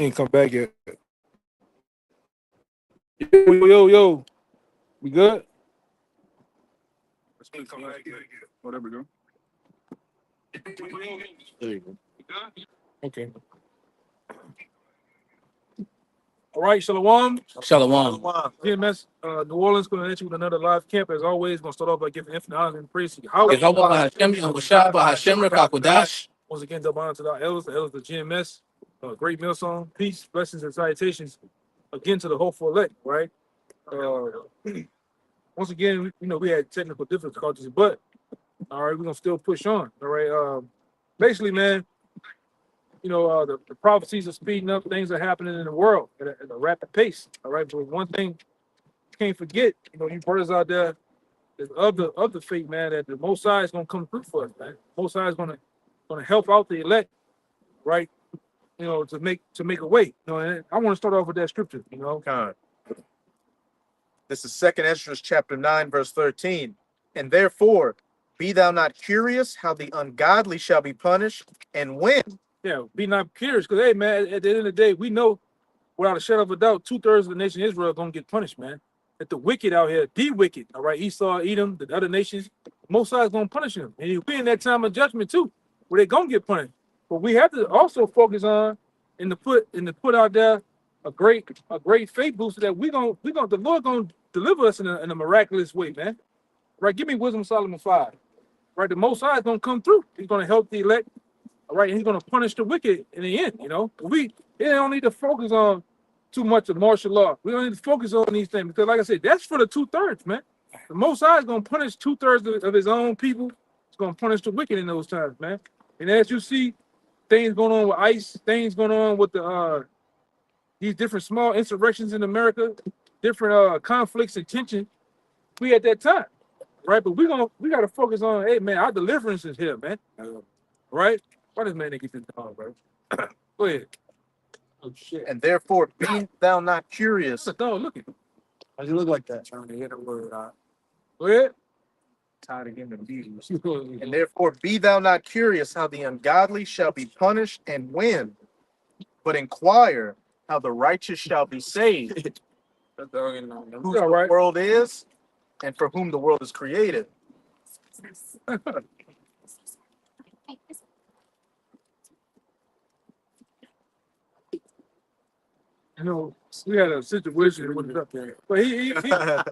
Ain't come back yet. Yo. We good? Let's come back yet. Oh, there we go. There you go. Okay. All right, Shalom. Shalom. GMS, New Orleans, going to hit you with another live camp. As always, going to start off by giving infinite honor and praise to Yahweh. Once again, double honor to our elders, the elders of GMS. Great meal song, peace, blessings, and salutations again to the hopeful elect, right? Once again, we had technical difficulties, but all right, we're going to still push on, all right? Basically, man, the prophecies are speeding up. Things are happening in the world at a rapid pace. All right, but one thing you can't forget, you brothers out there is of the faith, man, that the Most High is gonna come through for us, man. Most High is gonna help out the elect, right? To make a way. And I want to start off with that scripture. God. This is 2nd Ezra chapter 9, verse 13. And therefore, be thou not curious how the ungodly shall be punished, and when. Yeah, be not curious, because hey, man, at the end of the day, we know without a shadow of a doubt, 2/3 of the nation of Israel are gonna get punished, man. That the wicked out here, the wicked, all right, Esau, Edom, the other nations, Most High is gonna punish them, and we in that time of judgment too, where they gonna get punished. But we have to also focus on and to put out there a great faith booster that the Lord gonna deliver us in a miraculous way, man. Right? Give me Wisdom Solomon 5. Right, the Most High is gonna come through. He's gonna help the elect. All right, and he's gonna punish the wicked in the end. We don't need to focus on too much of martial law. We don't need to focus on these things because, like I said, that's for the 2/3, man. The Most High is gonna punish 2/3 of his own people. He's gonna punish the wicked in those times, man. And as you see, things going on with ICE, things going on with these different small insurrections in America, different conflicts and tension. We at that time, right? But we gotta focus on, hey, man, our deliverance is here, man. Right? Why does man get this dog, bro? Go ahead. Oh shit. And therefore, be thou not curious. What's the dog looking? How's he look like that? Trying to hit a word out. Go ahead. Tired of getting abused. And therefore, be thou not curious how the ungodly shall be punished and when, but inquire how the righteous shall be saved. Who the world is, and for whom the world is created. We had a situation with up there, but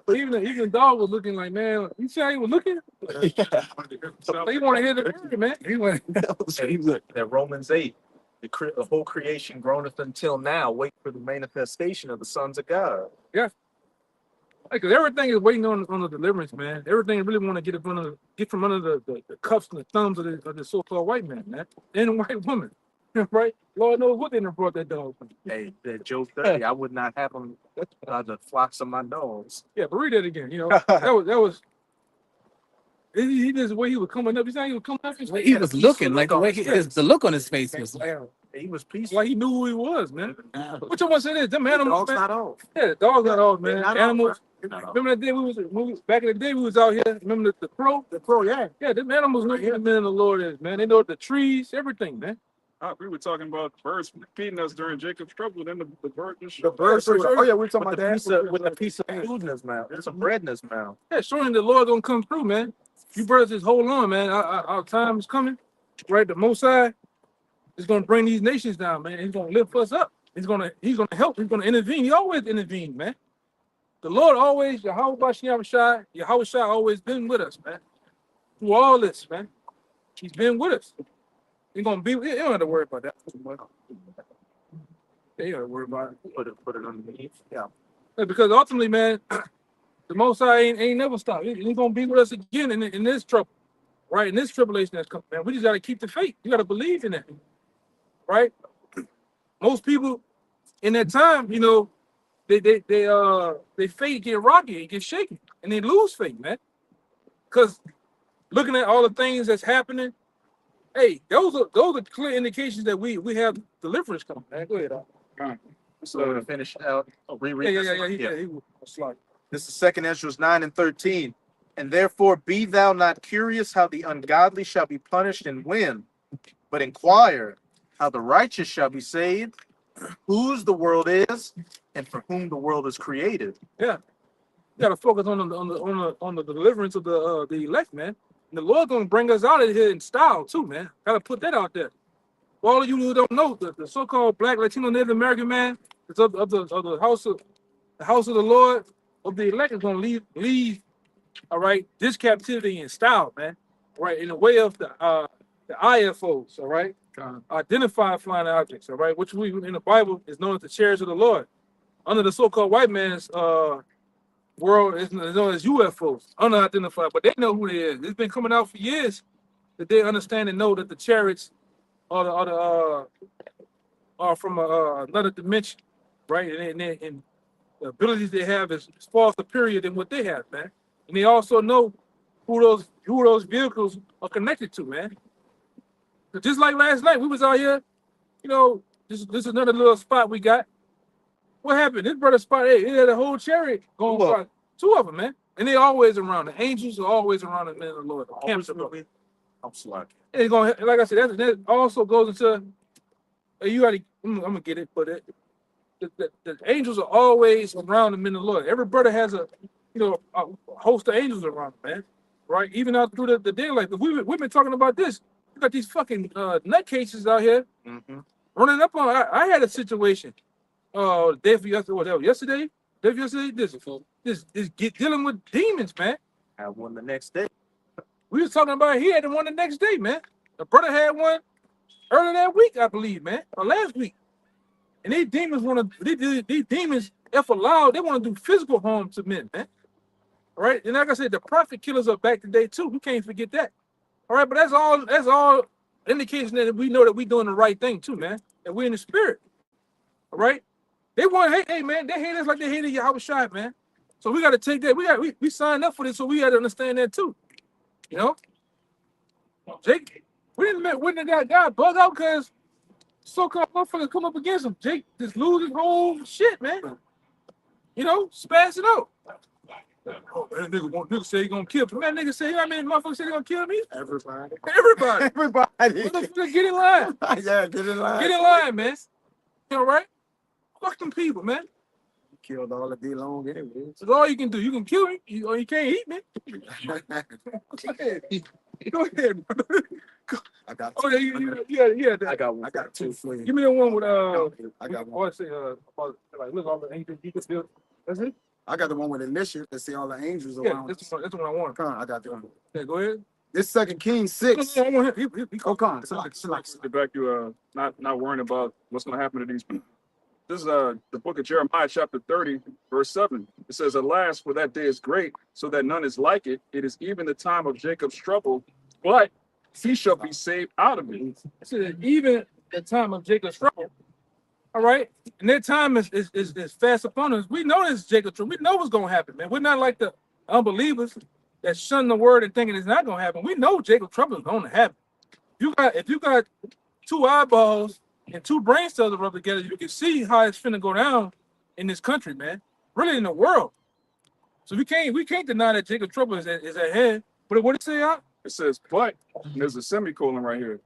but even the dog was looking like, man. You see how he was looking? So he want to hear the word, man. He was that Romans 8, the whole creation groaneth until now, wait for the manifestation of the sons of God. Yeah, because everything is waiting on the deliverance, man. Everything really want to get from under the cuffs and the thumbs of the so-called white man, man, and the white woman. Right? Lord knows what they done brought that dog from. Hey, that Joe 30, I would not have him the flocks of my nose. Yeah, but read that again. That was he just the way he was coming up. He's not even coming up. He was looking like the way the look on his face was. He was peaceful. Like he knew who he was, man. What you want to say this? Them animals, dog's not off. Yeah, the dog's not off, man. Animals. Remember that day back in the day we was out here. Remember the crow? The crow, yeah. Yeah, them animals know who the men of the Lord is, man. They know the trees, everything, man. We were talking about birds feeding us during Jacob's trouble. Then the bird just the bird. Oh yeah, we're talking about that with a piece of food in his mouth. There's some bread in his mouth. Yeah, showing the Lord gonna come through, man. You brothers just hold on, man. Our time is coming. Right, the Most High is gonna bring these nations down, man. He's gonna lift us up. He's gonna help. He's gonna intervene. He always intervened, man. The Lord always, Yahweh always been with us, man. Through all this, man. He's been with us. He's gonna be. You don't have to worry about that. Yeah, you don't have to worry about it. Put it underneath. Yeah. Because ultimately, man, the Most High ain't never stopped. He's gonna be with us again in this trouble, right? In this tribulation that's coming, man. We just gotta keep the faith. You gotta believe in it, right? Most people in that time, they faith get rocky, it gets shaky, and they lose faith, man. Because looking at all the things that's happening, hey, those are clear indications that we have deliverance coming. Man, go ahead. So to finish out, reread. Yeah. He was like. This is 2nd Ezra 9 and 13. And therefore be thou not curious how the ungodly shall be punished and when, but inquire how the righteous shall be saved, whose the world is and for whom the world is created. Yeah, you gotta focus on the deliverance of the elect, man. And the Lord gonna bring us out of here in style too, man. Gotta put that out there. For all of you who don't know, the so-called Black, Latino, Native American man is of the house of the Lord of the elect is gonna leave. All right, this captivity in style, man. All right, in the way of the IFOs. All right, identified flying objects. All right, which we in the Bible is known as the chariots of the Lord. Under the so-called white man's world is known as UFOs, unidentified, but they know who they is. It's been coming out for years that they understand and know that the chariots are from another dimension, right? And the abilities they have is far superior than what they have, man. And they also know who those vehicles are connected to, man. Just like last night, we was out here, you know, this is another little spot we got. What happened? This brother spot, hey, he had a whole chariot going by. Two of them, man. And they always around. The angels are always around the men of the Lord. I'm slacking. And it's gonna, like I said, that also goes into you gotta. I'm gonna get it, but the angels are always around the men of the Lord. Every brother has a host of angels around them, man. Right? Even out through the daylight. But we've been talking about this. We got these fucking nutcases out here running up on. I had a situation. Day for yesterday, whatever. Yesterday, dealing with demons, man. I had one the next day. We was talking about he had the one the next day, man. The brother had one earlier that week, I believe, man, or last week. And these demons these demons, if allowed, they want to do physical harm to men, man. All right, and like I said, the prophet killers are back today too. We can't forget that. All right, but that's all indication that we know that we're doing the right thing too, man. And we're in the spirit. All right. They want hey man, they hate us like they hated Yahweh Shai, man. So we got to take that. We signed up for this, so we got to understand that too. You know, Jake, we didn't got God bug out because so-called motherfuckers come up against him. Jake just lose his whole shit, man. You know, spaz it out. Oh, man, nigga say he gonna kill me. Man, nigga say, you know what I mean? Motherfucker say they gonna kill me? Everybody. Everybody. Motherfucker, get in line. Yeah, get in line. Get in line, man. You all right? Fuck them people, man. You killed all the day long anyway. That's all you can do. You can kill me, or you can't eat me. Go ahead, brother. I got two. Oh, yeah. I got one. I got two for you. Give me the one with I got one. I say about, like, look, all the angels you can feel. That's it. I got the one with initial. Let's see all the angels Yeah, around. that's the one I want. Come on, I got the one. Yeah, go ahead. This Second Kings 6. No, I want him. Oh, come on. Select. Get back to not worrying about what's going to happen to these people. This is the book of Jeremiah, chapter 30, verse 7. It says, "Alas, for that day is great, so that none is like it. It is even the time of Jacob's trouble, but he shall be saved out of it." It says even the time of Jacob's trouble. All right, and that time is fast upon us. We know this Jacob's trouble. We know what's gonna happen, man. We're not like the unbelievers that shun the word and thinking it's not gonna happen. We know Jacob's trouble is gonna happen. If you got two eyeballs and two brain cells rub together, you can see how it's finna go down in this country, man. Really in the world. So we can't deny that Jacob's trouble is at hand. But what did it say out? It says, but, and there's a semicolon right here.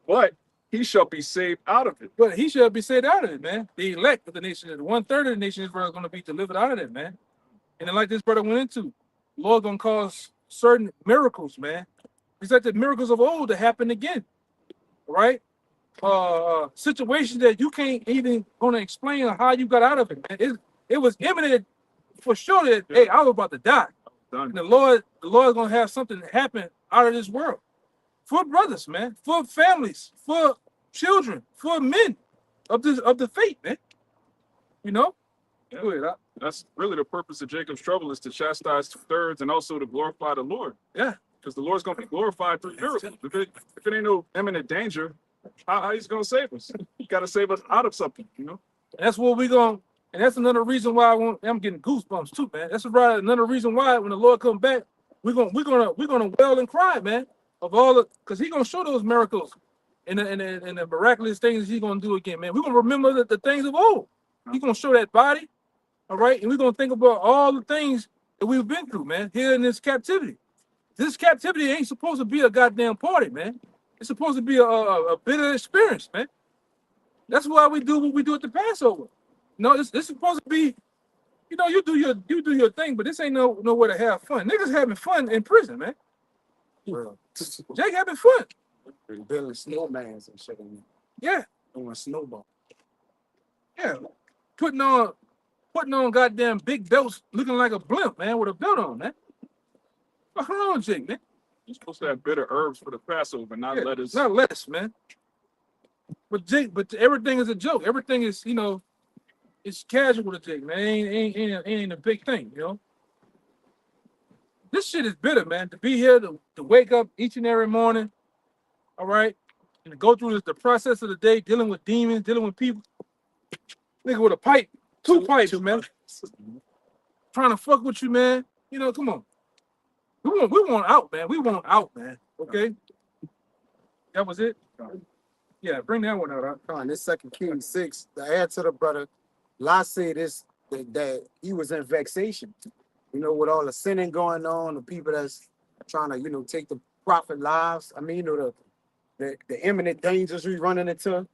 But he shall be saved out of it. But he shall be saved out of it, man. The elect of the nation, 1/3 of the nation is going to be delivered out of it, man. And then like this brother went into, the Lord going to cause certain miracles, man. It's like the miracles of old that happen again, right? Situations that you can't even going to explain how you got out of it, man. It was imminent for sure that, hey, I was about to die. And the Lord going to have something happen out of this world. For brothers, man, for families, for children, for men of the faith, man. You know? Yeah. Go ahead. That's really the purpose of Jacob's trouble, is to chastise 2/3 and also to glorify the Lord. Yeah. Because the Lord's going to be glorified through miracles. If it ain't no imminent danger, how he's going to save us? He got to save us out of something, you know? That's what we're going to, and that's another reason why I'm getting goosebumps too, man. That's another reason why when the Lord comes back, we're gonna wail and cry, man. Of all the, because he's gonna show those miracles and the miraculous things he's gonna do again, man. We're gonna remember the things of old. He's gonna show that body, all right, and we're gonna think about all the things that we've been through, man, here in this captivity. This captivity ain't supposed to be a goddamn party, man. It's supposed to be a bitter experience, man. That's why we do what we do at the Passover. No, this is supposed to be, you do your thing, but this ain't nowhere to have fun. Niggas having fun in prison, man. Bro. Jake having fun. Building snowmans and shit. Yeah, Doing snowball. yeah. Putting on goddamn big belts, looking like a blimp, man, with a belt on, man. What's wrong, Jake, man? You're supposed to have bitter herbs for the Passover, not Yeah, lettuce. not lettuce, man. But Jake, everything is a joke. Everything is, it's casual to Jake, man. Ain't a big thing, This shit is bitter, man. To be here, to wake up each and every morning, all right, and to go through the process of the day, dealing with demons, dealing with people. Nigga with a pipe, two pipes, man. Trying to fuck with you, man. Come on. We want out, man. We want out, man. Okay? That was it? Yeah, bring that one out. Huh? Come on, this 2 Kings 6, the heir to the brother, Lot said this, that he was in vexation. With all the sinning going on, the people that's trying to, take the prophet lives. I mean, the imminent dangers we running into.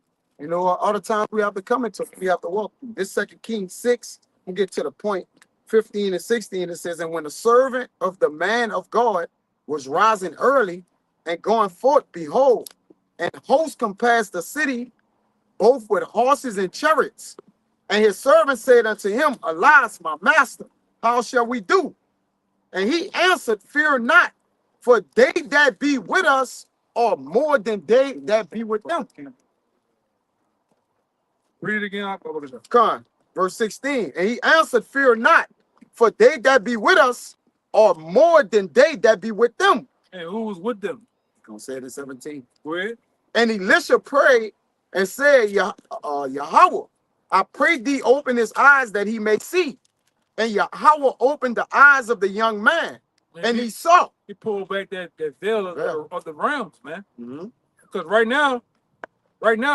All the time we have to come into, we have to walk through. This 2 Kings 6, we get to the point, 15 and 16, it says, and when the servant of the man of God was rising early and going forth, behold, and hosts compassed the city, both with horses and chariots. And his servant said unto him, alas, my master, how shall we do? And he answered, fear not, for they that be with us are more than they that be with them. Read it again. What is that? Come on, verse 16. And he answered, fear not, for they that be with us are more than they that be with them. And who was with them? Gonna say it in 17. Go ahead. And Elisha prayed and said, Yahweh, I pray thee open his eyes that he may see. And Yahweh opened the eyes of the young man, and he saw. He pulled back that veil of the realms, man. Mm-hmm. Because right now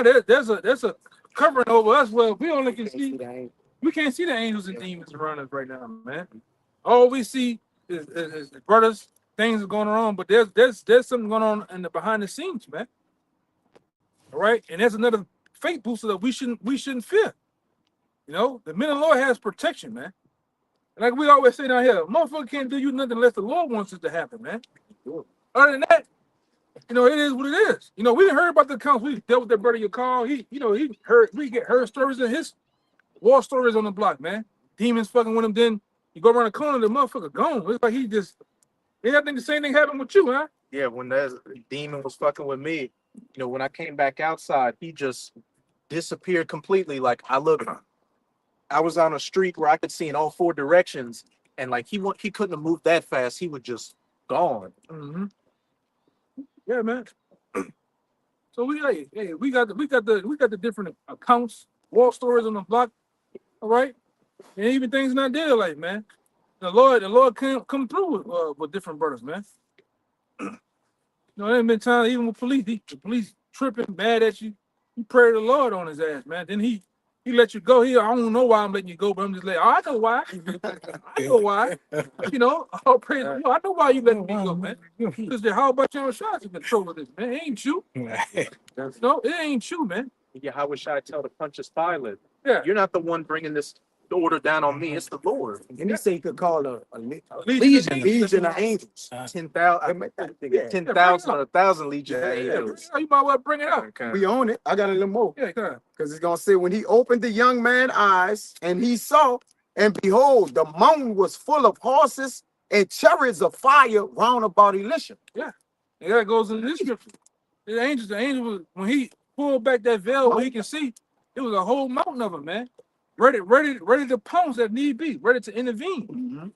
there's a covering over us where we only can see. We can't see the angels and demons around us right now, man. All we see is brothers, things are going on, but there's something going on in the behind the scenes, man. All right, and there's another faith booster that we shouldn't fear. The men of the Lord has protection, man. And like we always say down here, motherfucker can't do you nothing unless the Lord wants it to happen, man. Other than that, it is what it is. We didn't heard about the accounts. We dealt with that brother your call. We get heard stories in his war stories on the block, man. Demons fucking with him, then you go around the corner, the motherfucker gone. It's like I think the same thing happened with you, huh? Yeah, when that demon was fucking with me, when I came back outside, he just disappeared completely. Like I was on a street where I could see in all four directions, and like he couldn't have moved that fast. He was just gone. Mm-hmm. Yeah, man. So we got the different accounts, war stories on the block, all right, and even things not there, like, man. The Lord come through with different brothers, man. There ain't been times even with police, the police tripping mad at you. You pray to the Lord on his ass, man. Then he let you go. I don't know why I'm letting you go, but I'm just like, oh, I know why. I know why. I'll pray. I know why you letting me go, man. Because how about your shots in control of this, man? It ain't you. No, it ain't you, man. Yeah, how wish I tell the Pontius Pilate? Yeah. You're not the one bringing this order down on me. It's the Lord. And he said he could call a Legion of angels. 10,000, Yeah. 10,000 or 1,000 legion of Yeah, angels. you might well bring it up. Okay. We own it. I got a little more. Yeah, come on. Because it's going to say, when he opened the young man's eyes, and he saw, and behold, the mountain was full of horses and chariots of fire round about Elisha. Yeah. And that goes into this scripture. The angel was, when he pulled back that veil where he can see, it was a whole mountain of them, man. Ready to pounce if need be, ready to intervene. Mm-hmm.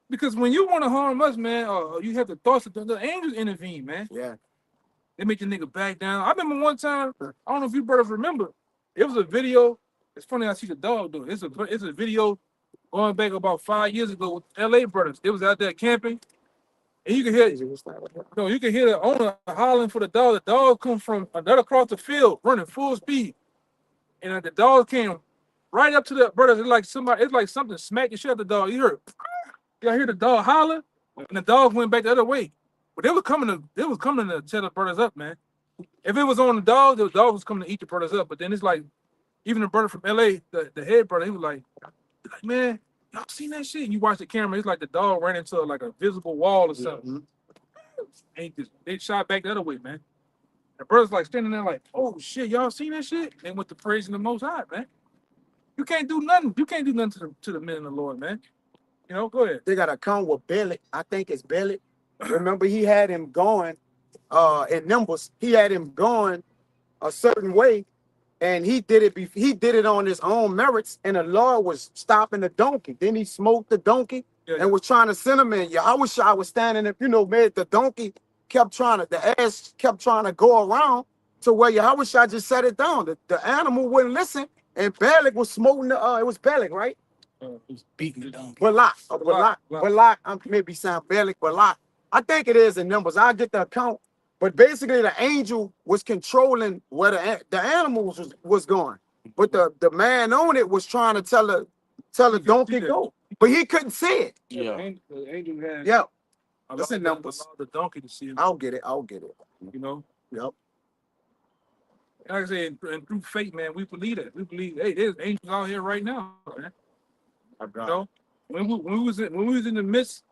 Because when you want to harm us, man, you have the thoughts of the angels intervene, man. Yeah. They make the nigga back down. I remember one time, I don't know if you brothers remember, it was a video. It's funny I see the dog do it. It's a video going back about 5 years ago with LA brothers. They was out there camping. And you can hear the owner hollering for the dog. The dog come from another across the field, running full speed. And the dog came right up to the brothers. It's like something smacked the shit out of the dog. You hear the dog holler, and the dog went back the other way. But they was coming to tear the brothers up, man. If it was on the dog was coming to eat the brothers up. But then it's like Even the brother from LA, the head brother, he was like, man, y'all seen that shit? And you watch the camera, it's like the dog ran into like a visible wall or something. And they shot back the other way, man. The brother's like standing there like, oh shit, y'all seen that shit? They went to praising the Most High, man. You can't do nothing. You can't do nothing to the men of the Lord, man. You know, go ahead. They got a account with Billy. I think it's Billy. Remember, he had him going in numbers. He had him going a certain way, and he did it. He did it on his own merits, and the Lord was stopping the donkey. Then he smoked the donkey and was trying to send him in. Yeah, I wish I was standing there. You know, man, the donkey the ass kept trying to go around to where Yahweh Shah just set it down. The animal wouldn't listen, and Balak was smoking it was Balak, right? He's beating the donkey. Balak. I maybe sound Balak, Balak. I think it is in numbers. I'll get the account. But basically, the angel was controlling where the animal was going. But the man on it was trying to tell the donkey go. But he couldn't see it. Yeah. The angel had That's in numbers. The donkey to see him. I'll get it. You know? Yep. Like I said, and through faith, man, we believe that. We believe, hey, there's angels out here right now, man. You know? When we was in the midst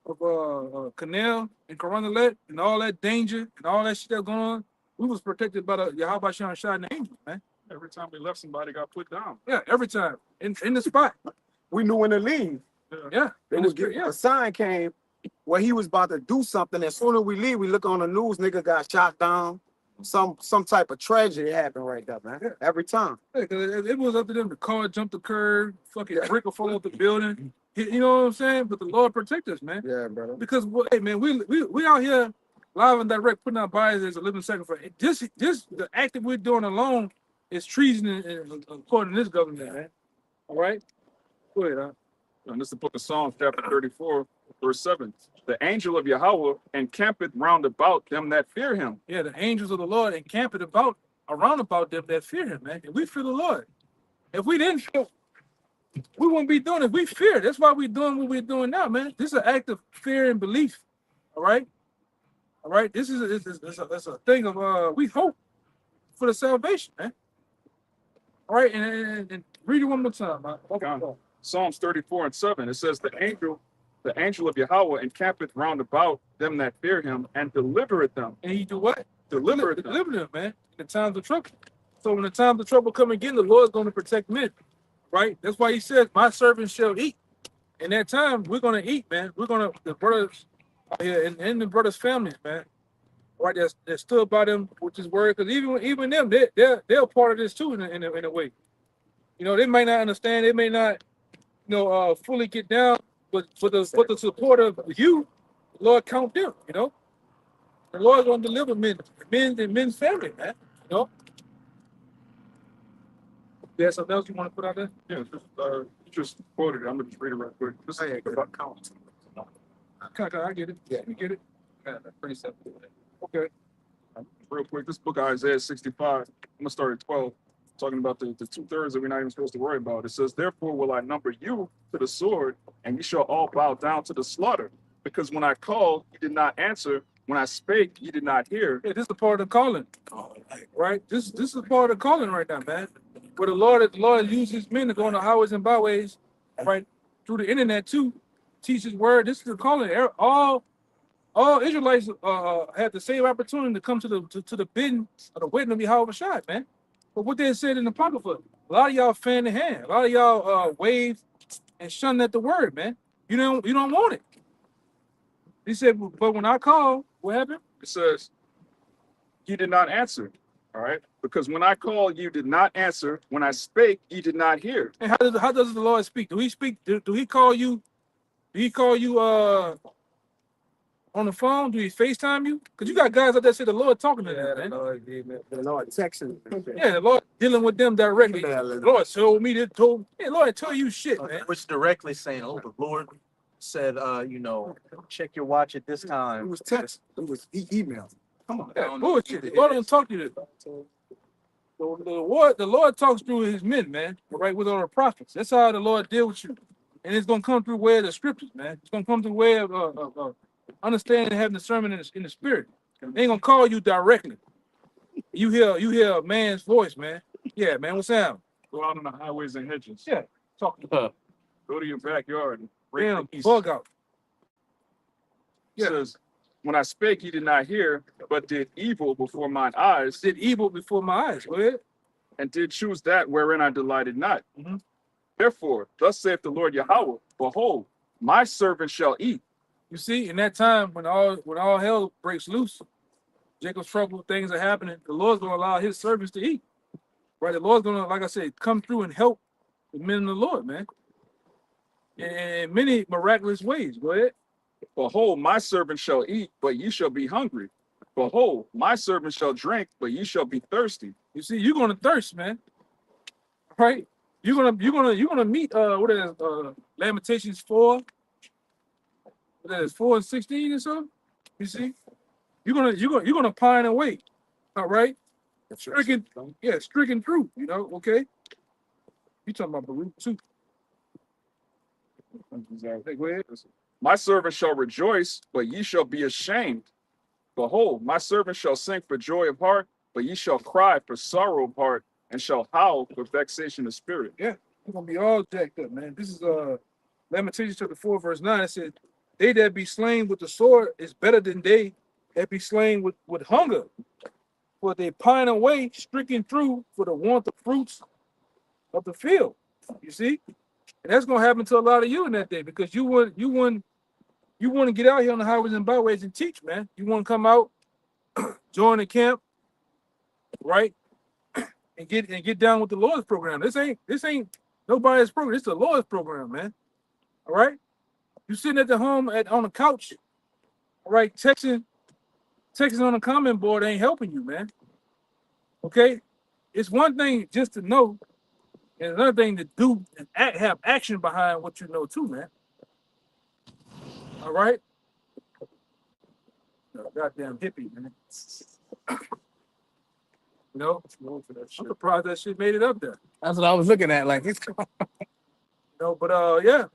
of Canal and Coronalet and all that danger and all that shit that going on, we was protected by the Yahweh Shah and the angels, man. Every time we left, somebody got put down. Yeah, every time. In the spot. We knew when to leave. Yeah. A sign came where he was about to do something. As soon as we leave, we look on the news, nigga got shot down. Some type of tragedy happened right there, man. Every time. Yeah, cause it was up to them. The car jumped the curb, fucking brick will fall off the building. You know what I'm saying? But the Lord protect us, man. Yeah, brother. Because hey, man, we out here live and direct, putting our bodies as a living sacrifice. This the act that we're doing alone is treason according to this government, man. All right. Go ahead, huh? And this is the book of Psalms, chapter 34, verse 7. The angel of Yahweh encampeth round about them that fear him. Yeah, the angels of the Lord encampeth around about them that fear him, man. And we fear the Lord. If we didn't fear, we wouldn't be doing it. We fear. That's why we're doing what we're doing now, man. This is an act of fear and belief. All right. All right. This is a thing of we hope for the salvation, man. All right, and read it one more time, man. Okay. Psalms 34 and 7. It says, the angel of Yahweh encampeth round about them that fear him and delivereth them. And he do what? Deliver them, man. In the times of trouble. So when the times of trouble come again, the Lord's going to protect men. Right? That's why he says, my servants shall eat. In that time, we're going to eat, man. We're going to, the brothers here and the brothers' families, man. Right? That stood by them with his word. Because even them, they're part of this too in a way. You know, they might not understand. They may not, fully get down. But for the support of you, the Lord count them, you know. The Lord's going to deliver men's family, man. You know. There's something else you want to put out there? Yeah, just quoted it. I'm going to just read it right quick. This is about count. I get it. Yeah, you get it. Yeah, pretty simple. Okay. Real quick, this book of Isaiah 65, I'm going to start at 12, talking about the 2/3 that we're not even supposed to worry about. It says, therefore will I number you to the sword, and you shall all bow down to the slaughter. Because when I called, you did not answer. When I spake, you did not hear. Yeah, this is the part of the calling. Right? This is the part of the calling right now, man. Where the Lord uses men to go on the highways and byways, right, through the internet too, teach his word. This is the calling. All Israelites had the same opportunity to come to the bidding of the wedding of Yahweh Shai, man. But what they said in the Apocrypha, a lot of y'all fan the hand. A lot of y'all wave and shun at the word, man. You don't want it. He said, but when I call, what happened? It says, you did not answer. All right. Because when I called, you did not answer. When I spake, you did not hear. And how does the Lord speak? Do he speak? Do he call you? Do he call you on the phone? Do he FaceTime you? Because you got guys out there say the Lord talking to them, man. The Lord texting. Yeah, the Lord dealing with them directly. The Lord told me that Lord tell you shit, man. Which directly saying, oh, the Lord said, check your watch at this It time. was text. It was email. Come on. Yeah, bullshit. The Lord don't talk to you. The Lord talks through his men, man. Right, with all the prophets. That's how the Lord deal with you. And it's gonna come through way of the scriptures, man. It's gonna come through way of understanding and having discernment in the spirit. They ain't gonna call you directly. You hear a man's voice, man. Yeah, man, what's up? Go out on the highways and hedges. Yeah. Talk to Go to your backyard and break damn the east. bug out. Yeah. Says, when I spake, ye did not hear, but did evil before mine eyes, Did evil before my eyes. Go ahead. and did choose that wherein I delighted not. Mhm. Therefore, thus saith the Lord Yahweh, behold, my servant shall eat. You see, in that time when all hell breaks loose, Jacob's trouble, things are happening, the Lord's gonna allow his servants to eat. Right? The Lord's gonna, like I said, come through and help the men of the Lord, man. In many miraculous ways. Go ahead. Behold, my servant shall eat, but ye shall be hungry. Behold, my servant shall drink, but ye shall be thirsty. You see, you're gonna thirst, man. Right? You're gonna meet what is Lamentations 4. What is 4 and 16 or so? You see? You're gonna pine and wait. All right? Stricken fruit, you know, okay? You talking about Baruch too. Hey, go ahead. My servant shall rejoice, but ye shall be ashamed. Behold, my servant shall sing for joy of heart, but ye shall cry for sorrow of heart, and shall howl for vexation of spirit. Yeah, you're gonna be all jacked up, man. This is Lamentations chapter 4, verse 9. It said, they that be slain with the sword is better than they that be slain with hunger. For they pine away, stricken through for the want of fruits of the field. You see? And that's gonna happen to a lot of you in that day because you want to get out here on the highways and byways and teach, man. You want to come out, join the camp, right? And get down with the Lord's program. This ain't nobody's program. It's the Lord's program, man. All right? You sitting at the home on the couch, all right, texting on the comment board ain't helping you, man. Okay? It's one thing just to know, and another thing to do and have action behind what you know too, man. All right? Goddamn hippie, man. You know, I'm surprised that shit made it up there. That's what I was looking at. Like, it's But yeah,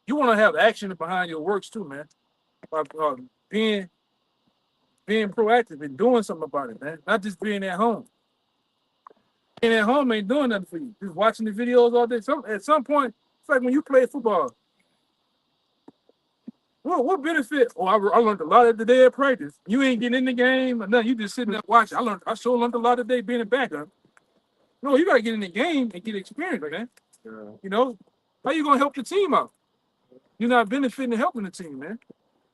you want to have action behind your works too, man. By being proactive and doing something about it, man. Not just being at home. Being at home ain't doing nothing for you. Just watching the videos all day. At some point, it's like when you play football. Well, what benefit? Oh, I learned a lot of the day at practice. You ain't getting in the game or nothing. You just sitting there watching. I sure learned a lot of the day being a backup. No, you gotta get in the game and get experience, man. Yeah. You know, how you gonna help the team out? You're not benefiting and helping the team, man.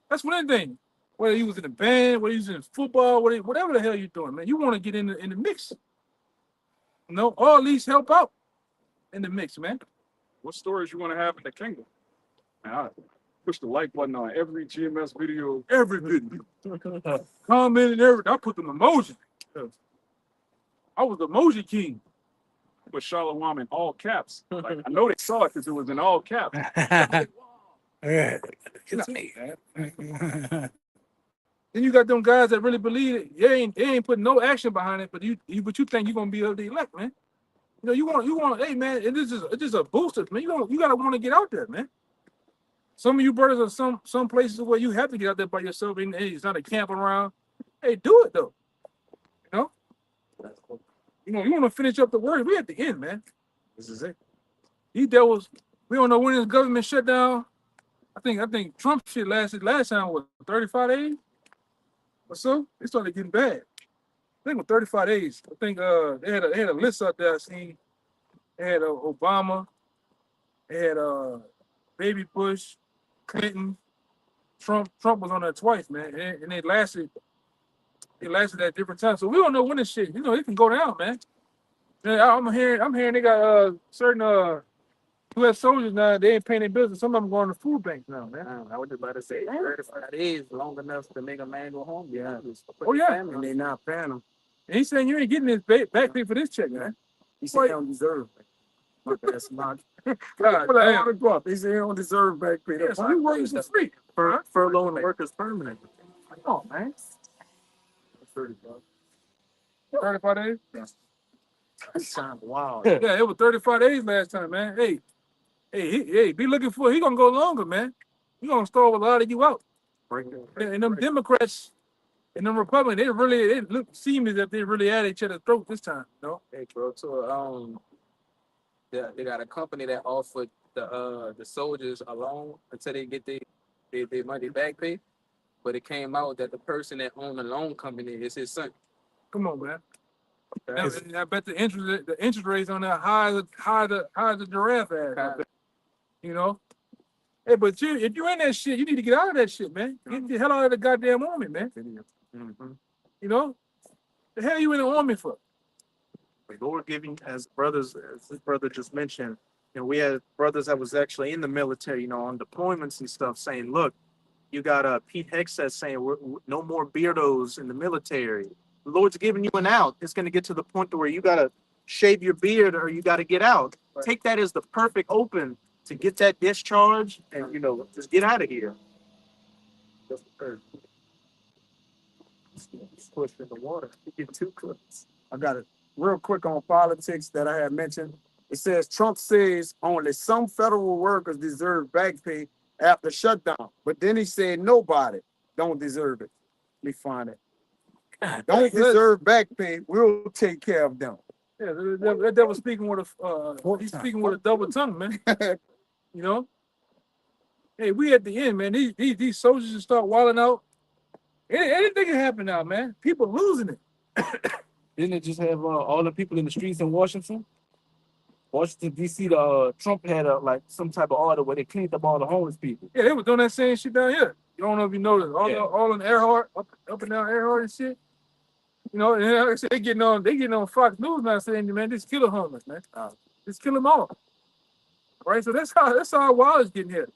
That's one thing. Whether you was in the band, whether you was in football, whatever the hell you're doing, man, you want to get in the mix. You know, or at least help out in the mix, man. What stories you want to have in the kingdom? Man, I push the like button on every GMS video. Every video. Comment and everything. I put them emoji. I was the emoji king. With Shalom in all caps. Like, I know they saw it because it was in all caps. yeah. It's me, man. Then you got them guys that really believe it. They ain't putting no action behind it, but you think you're gonna be able to elect, man. You know, you want, hey man, it's just a booster, man. You gotta want to get out there, man. Some of you brothers are some places where you have to get out there by yourself, and hey, it's not a camp around. Hey, do it though. You know, you want to finish up the word. We at the end, man. This is it. These devils, we don't know when this government shut down. I think Trump shit lasted last time was 35 days or so. It started getting bad. I think it was 35 days. I think they had a list out there I seen. They had Obama, they had Baby Bush, Clinton, Trump was on there twice, man. And it lasted at different times. So we don't know when this shit, you know, it can go down, man. Yeah, I'm hearing they got certain U.S. soldiers now, they ain't paying their bills, and some of them going to food banks now, man. I was just about to say 35 days long enough to make a man go home. Yeah. Oh, yeah. And they not paying them. And he's saying you ain't getting this back pay for this check, man. He said he don't deserve it. That's not. God damn. He said he don't deserve back pay. Yeah, so you working for free. Furloughing workers permanent. Come on, man. 35 days? That's kind of wild. Yeah, it was 35 days last time, man. Hey, be looking for it. He gonna go longer, man. He gonna starve a lot of you out. And them Democrats and them Republicans, they seem as if they really at each other's throat this time, you know? Hey, bro, so they got a company that offered the soldiers a loan until they get their money back pay. But it came out that the person that owned the loan company is his son. Come on, man. Okay? I bet the interest rates on that high as the giraffe ass. You know. Hey, but if you're in that shit, you need to get out of that shit, man. Get the hell out of the goddamn army, man. Mhm. You know. The hell you in the army for? The Lord giving, as brothers, as this brother just mentioned, we had brothers that was actually in the military, on deployments and stuff, saying, "Look, you got Pete Hegseth saying no more beardos in the military. The Lord's giving you an out. It's going to get to the point to where you got to shave your beard or you got to get out. Take that as the perfect open to get that discharge and just get out of here." Push in the water. You get too close. I got it real quick on politics that I had mentioned. It says Trump says only some federal workers deserve back pay after shutdown, but then he said nobody don't deserve it. Let me find it. Don't deserve back pay. We'll take care of them. Yeah, that devil speaking with he's speaking with a double tongue, man. You know. Hey, we at the end, man. These soldiers just start wilding out. Anything can happen now, man. People losing it. Didn't it just have all the people in the streets in Washington? Washington D.C. Trump had like some type of order where they cleaned up all the homeless people. Yeah, they were doing that same shit down here. You don't know if you noticed. All in Earhart, up and down Earhart and shit. You know, and like I said, they getting on Fox News now saying, man, just kill the homeless, man. Just kill them all. All right, so that's how wild it's getting here.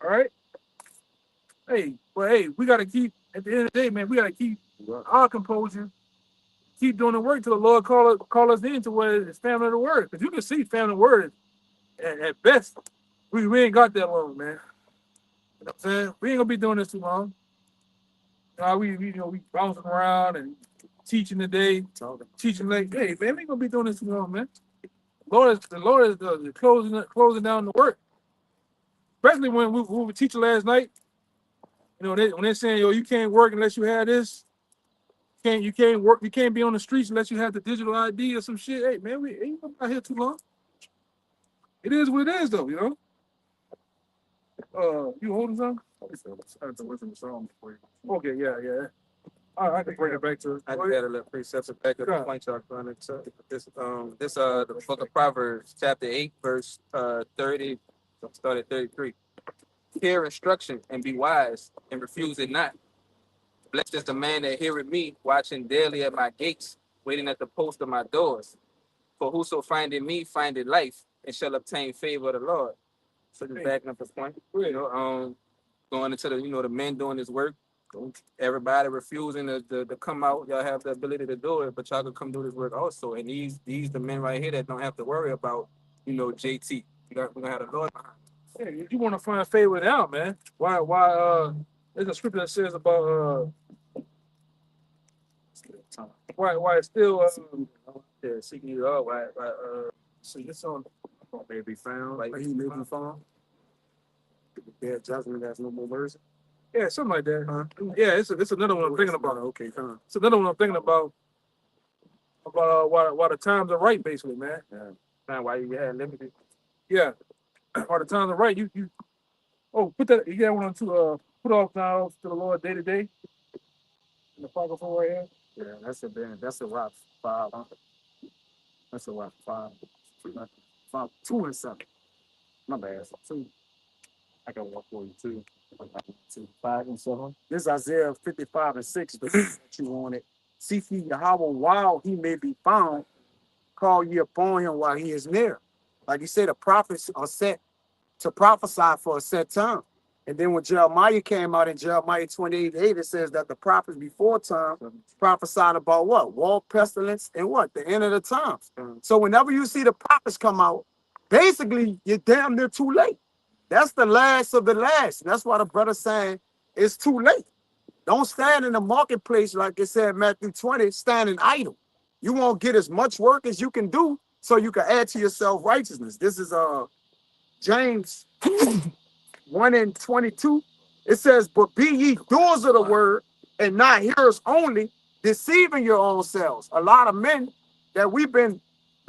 All right. Hey, we gotta keep at the end of the day, man. We gotta keep our composure. Keep doing the work till the Lord call us in to where it's family of the word. Because you can see family of the word at best. We ain't got that long, man. You know what I'm saying? We ain't gonna be doing this too long. We bouncing around and teaching today, teaching late. Hey, man, we ain't gonna be doing this too long, man. The Lord is closing down the work. Especially when we were teaching last night. When they're saying, yo, you can't work unless you have this. You can't work. You can't be on the streets unless you have the digital ID or some shit. Hey, man, we ain't out here too long. It is what it is, though. You holding something? I have to listen to the song before you. Okay, yeah. I can bring it back to. I just got a little precept to back up the point y'all trying to this the book of Proverbs chapter 8 verse 30 start at 33. Hear instruction and be wise and refuse it not. Blessed is the man that heareth me, watching daily at my gates, waiting at the post of my doors. For whoso findeth me findeth life and shall obtain favor of the Lord. So just backing up this point, going into the men doing this work. Everybody refusing to come out. Y'all have the ability to do it, but y'all can come do this work also. And these the men right here that don't have to worry about JT. We're gonna have the Lord behind. Hey, you want to find favor out, man? Why? There's a scripture that says about why it's still seeking you out. Why see this on May be found. like He may be found. Yeah, judgment has no more mercy. yeah something like that. Yeah, it's another one I'm thinking about. Okay, It's another one I'm thinking about why the times are right, basically, man. man, why you had limited? Yeah, why the times are right. You put that you got one to put off now to the Lord day to day. In the pocket for right here. Yeah, that's a rock 5. Huh? That's a rock 5. 2 and 7. My bad. 2. I got 142. 5 and 7. This is Isaiah 55 and 6. But you want it. Seek ye Yahweh while he may be found. Call ye upon him while he is near. Like you said, the prophets are set to prophesy for a set time. And then when Jeremiah came out in Jeremiah 28:8, it says that the prophets before time prophesied about what? War, pestilence, and what? The end of the times. So whenever you see the prophets come out, basically you're damn near too late. That's the last of the last. And that's why the brother's saying it's too late. Don't stand in the marketplace, like it said in Matthew 20, standing idle. You won't get as much work as you can do so you can add to yourself righteousness. This is James 1 and 22. It says, but be ye doers of the word and not hearers only, deceiving your own selves. A lot of men that we've been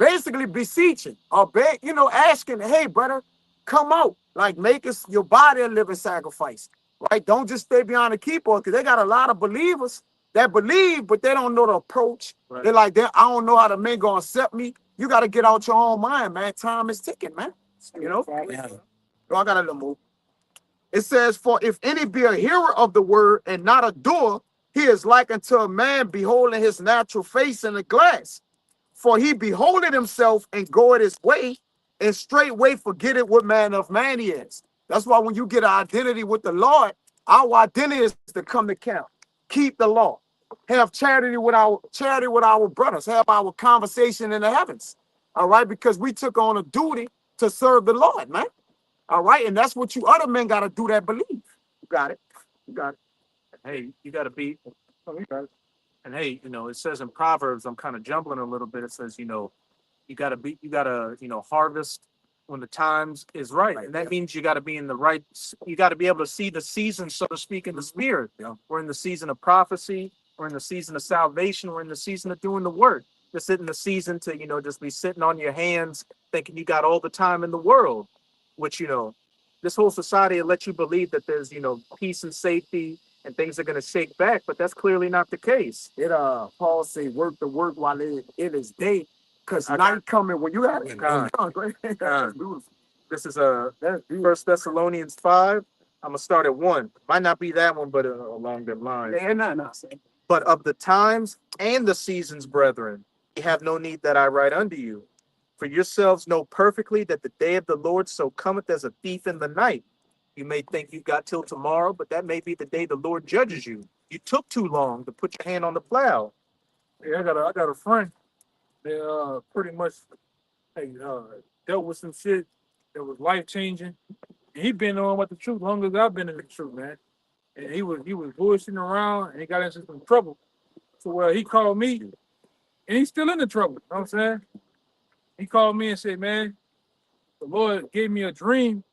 basically beseeching or beg, asking, hey, brother, come out. Like, make us your body a living sacrifice. Right? Don't just stay behind the keyboard, because they got a lot of believers that believe, but they don't know the approach. Right. They're like, I don't know how the men gonna accept me. You got to get out your own mind, man. Time is ticking, man. Yeah. Oh, I got a little move. It says, for if any be a hearer of the word and not a doer, he is like unto a man beholding his natural face in a glass. For he beholdeth himself and goeth his way, and straightway forgetteth what manner of man he is. That's why when you get an identity with the Lord, our identity is to come to camp, keep the law, have charity with our brothers, have our conversation in the heavens. All right, because we took on a duty to serve the Lord, man. All right, and that's what you other men got to do that believe. You got it. You got it. Hey, you got to be. Oh, you got it. And hey, it says in Proverbs, I'm kind of jumbling a little bit. It says, you got to harvest when the times is right. And that means you got to be in the right, you got to be able to see the season, so to speak, in the spirit. Yeah. We're in the season of prophecy. We're in the season of salvation. We're in the season of doing the work. This isn't the season to, just be sitting on your hands thinking you got all the time in the world, which, this whole society will let you believe that there's, peace and safety and things are going to shake back, but that's clearly not the case. Paul say, work the work while it is day, because I night coming when you have it. God. Great. God. Beautiful. This is That's beautiful. 1 Thessalonians 5. I'm gonna start at 1. Might not be that one, but along them lines. Yeah, no. But of the times and the seasons, brethren, ye have no need that I write unto you. For yourselves know perfectly that the day of the Lord so cometh as a thief in the night. You may think you've got till tomorrow, but that may be the day the Lord judges you. You took too long to put your hand on the plow. Yeah, I got a friend that pretty much dealt with some shit that was life changing. And he been on with the truth longer as I've been in the truth, man. And he was bullshitting around and he got into some trouble. So he called me and he's still in the trouble. You know what I'm saying? He called me and said, man, the Lord gave me a dream,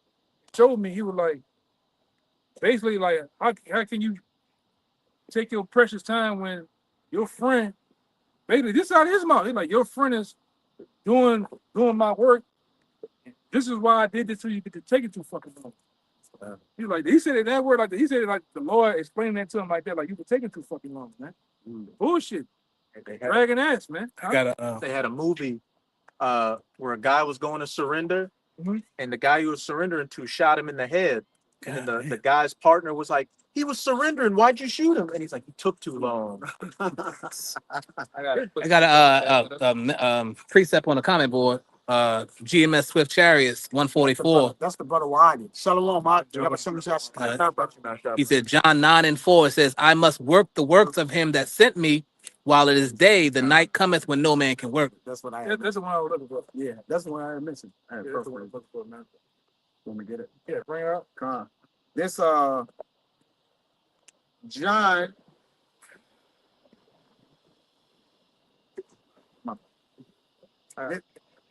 showed me. He was like, basically like, how can you take your precious time when your friend, basically this out of his mouth, he's like, your friend is doing my work. This is why I did this so you get to take it too fucking long. He said it that word like that. He said it like the Lord explained that to him like that, like you were taking too fucking long, man. Bullshit. Dragging ass, man. They had a movie where a guy was going to surrender, Mhm. and the guy he was surrendering to shot him in the head. And then the guy's partner was like, he was surrendering. Why'd you shoot him? And he's like, he took too long. I got a precept on the comment board. GMS Swift Chariots 144. That's the brother Wadi. Shalom, He said John 9:4. It says, I must work the works of him that sent me while it is day. The night cometh when no man can work. That's what I had. That's the one I was looking for. Yeah, that's the one I had mentioned. Yeah, that's the one I was looking for, man. Let me get it. Yeah, bring her up. Come on. This John.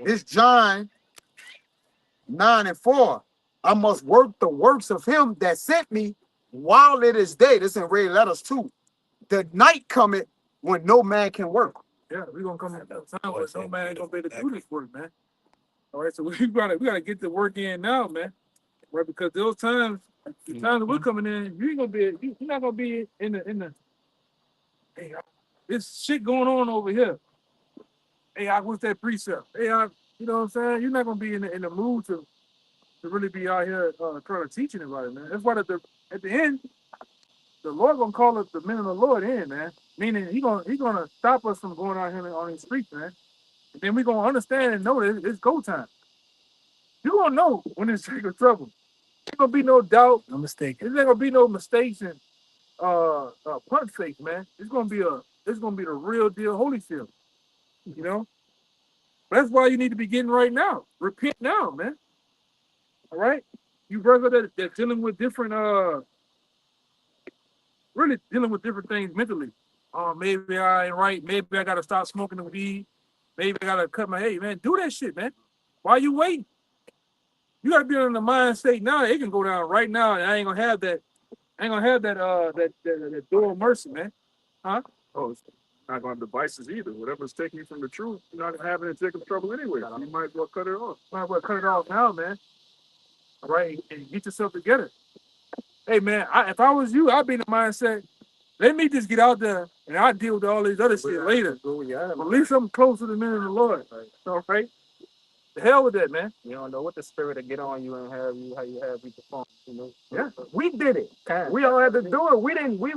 This John 9:4. I must work the works of him that sent me while it is day. This in red letters too. The night cometh when no man can work. Yeah, we're gonna come at that time where no man ain't gonna be able to do this work, man. All right, so we gotta get the work in now, man. Right, because those times, the times that we're coming in, you ain't gonna be, you're not gonna be in the. Hey, this shit going on over here. Hey, what's that precept? Hey, you know what I'm saying? You're not gonna be in the mood to really be out here trying to teach anybody, man. That's why at the end, the Lord gonna call us the men of the Lord in, man. Meaning he gonna stop us from going out here on these streets, man. And then we gonna understand and know that it's go time. You gonna know when it's taking trouble. Ain't gonna be no doubt. No mistake. There's not gonna be no mistakes and punch fakes, man. It's gonna be the real deal Holyfield. You know? That's why you need to be getting right now. Repent now, man. All right? You brother that dealing with different really dealing with different things mentally. Maybe I ain't right, maybe I gotta stop smoking the weed, maybe I gotta cut my hey man, do that shit, man. Why you waiting? You gotta be in the mind state now. It can go down right now, and I ain't gonna have that door of mercy, man. Huh? Oh, not going to have devices either. Whatever's taking you from the truth, you're not gonna have any Jacob's trouble anyway. You might as well cut it off. Might as well cut it off now, man. All right, and get yourself together. Hey, man, if I was you, I'd be in the mindset, let me just get out there and I'll deal with all these other shit later. At least I'm close to the men of the Lord. All right? The hell with that, man. You don't know what the spirit will get on you and have you how you have you perform. You know. Yeah, we did it. We all had to do it. We didn't. We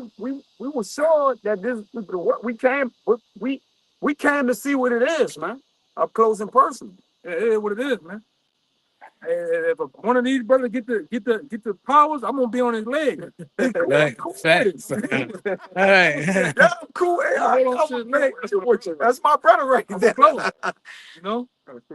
were sure that this what we came. We came to see what it is, man. Up close and personal. It is what it is, man. If one of these brothers get the powers, I'm gonna be on his leg. Right. Facts. All right. Yeah, I'm cool. Hey, that's my brother right there. Close. You know?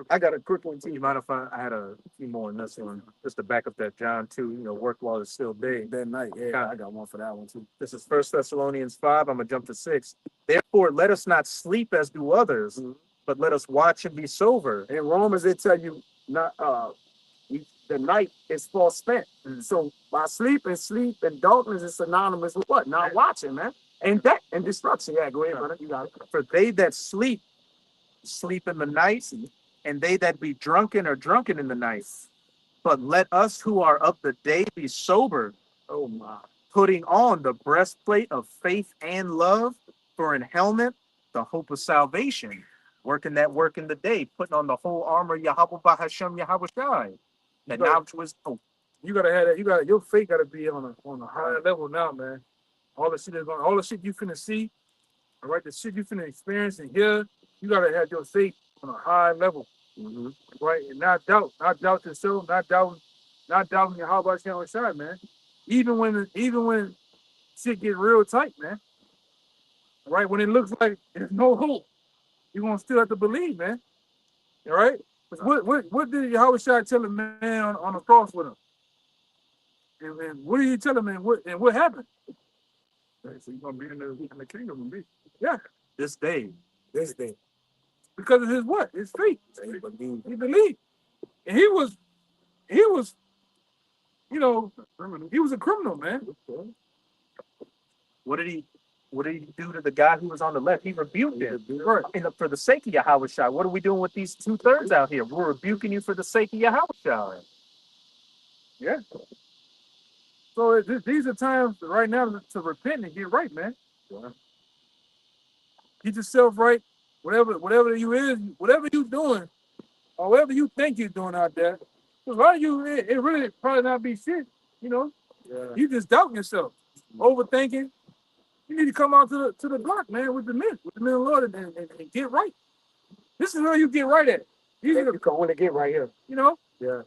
I got a quick one too. You mind if I had a few more in this one, just to back up that John 2, you know, work while it's still day. That night, yeah, I got one for that one too. This is 1 Thessalonians 5. I'm gonna jump to 6. Therefore, let us not sleep as do others, but let us watch and be sober. In Romans, they tell you not the night is far spent. So by sleep and darkness is synonymous with what? Not watching, man. And death and destruction. Yeah, go ahead, brother. You got it. For they that sleep in the night, and they that be drunken are drunken in the night. But let us who are of the day be sober. Oh my. Putting on the breastplate of faith and love, for an helmet, the hope of salvation. Working that work in the day, putting on the whole armor, Yahweh Bahashem Yahweh Shai. That knowledge was hope. You gotta have that. Your faith gotta be on a higher level now, man. All the shit you finna see, all right, the shit you finna experience and hear, you gotta have your faith on a high level, right? And not doubt yourself, not doubting your how about you on shot, man. Even when shit get real tight, man. All right, when it looks like there's no hope, you're gonna still have to believe, man. All right. What did Yahweh Shai tell the man on the cross with him? And what did he tell him? And what happened? So you're gonna be in the kingdom with me. Yeah, This day. because of his what? His faith. He believed, and he was, you know, he was a criminal, man. What did he do to the guy who was on the left? He rebuked him. Right. And for the sake of Yahweh Shai. What are we doing with these 2/3 out here? We're rebuking you for the sake of Yahweh Shai. Yeah. So these are times right now to repent and get right, man. Get yourself right. Whatever you doing, or whatever you think you're doing out there. A lot of you, it really probably not be shit. You know, you just doubting yourself, overthinking. You need to come out to the block, man, with the men of the Lord, and get right. This is where you get right at. You want to get right here. You know. Yeah.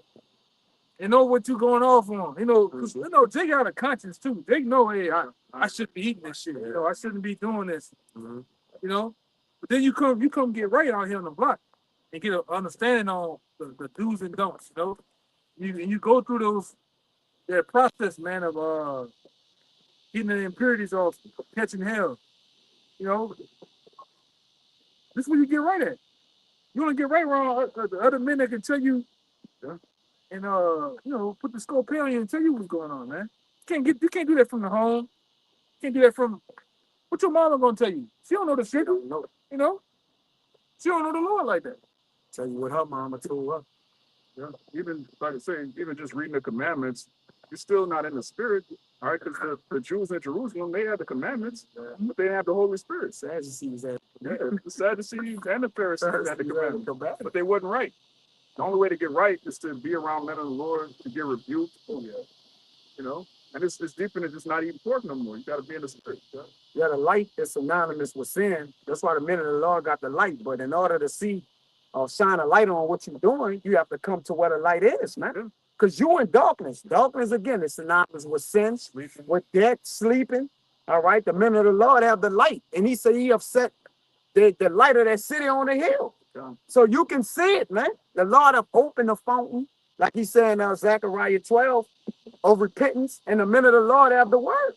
And know what you going off on. You know, because Jake got a conscience too. They know, hey, I shouldn't be eating this shit. You know, I shouldn't be doing this. You know, but then you come get right out here on the block and get an understanding on the do's and don'ts. You know, you go through that process, man, of getting the impurities off, catching hell. You know, this is where you get right at. You want to get right around the other men that can tell you, and put the scope on you and tell you what's going on, man. You can't do that from the home. You can't do that from what your mama gonna tell you. She don't know the shit. No. You know, she don't know the Lord like that. Tell you what her mama told her. Yeah. Even like I say, even just reading the commandments, you're still not in the spirit. All right, because the Jews in Jerusalem, they had the commandments, but they didn't have the Holy Spirit. Sadducees had the Sadducees and the Pharisees had the commandments, but they wasn't right. The only way to get right is to be around men of the Lord, to get rebuked. You know, and it's deeper than just not eating pork no more. You got to be in the spirit. Yeah, the light is synonymous with sin. That's why the men of the Lord got the light. But in order to see or shine a light on what you're doing, you have to come to where the light is, man. Because you're in darkness. Darkness, again, is synonymous with sin, with death, sleeping. All right, the men of the Lord have the light. And he said he have set the light of that city on the hill. So you can see it, man. The Lord have opened the fountain, like he said in Zechariah 12, of repentance, and the men of the Lord have the word.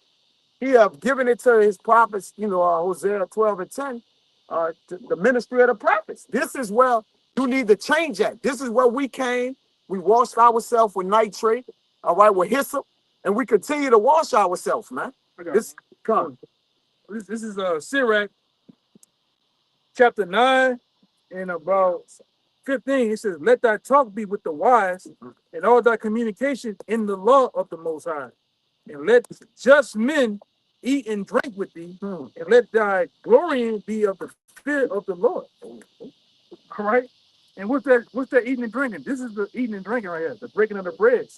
He have given it to his prophets, Hosea 12 and 10, the ministry of the prophets. This is where you need to change at. This is where we came. We washed ourselves with nitrate, all right, with hyssop, and we continue to wash ourselves, man. This is Sirach chapter 9 and about 15, it says, let thy talk be with the wise and all thy communication in the law of the Most High. And let just men eat and drink with thee, and let thy glorying be of the fear of the Lord. All right. And what's that? What's that eating and drinking? This is the eating and drinking right here, the breaking of the bread.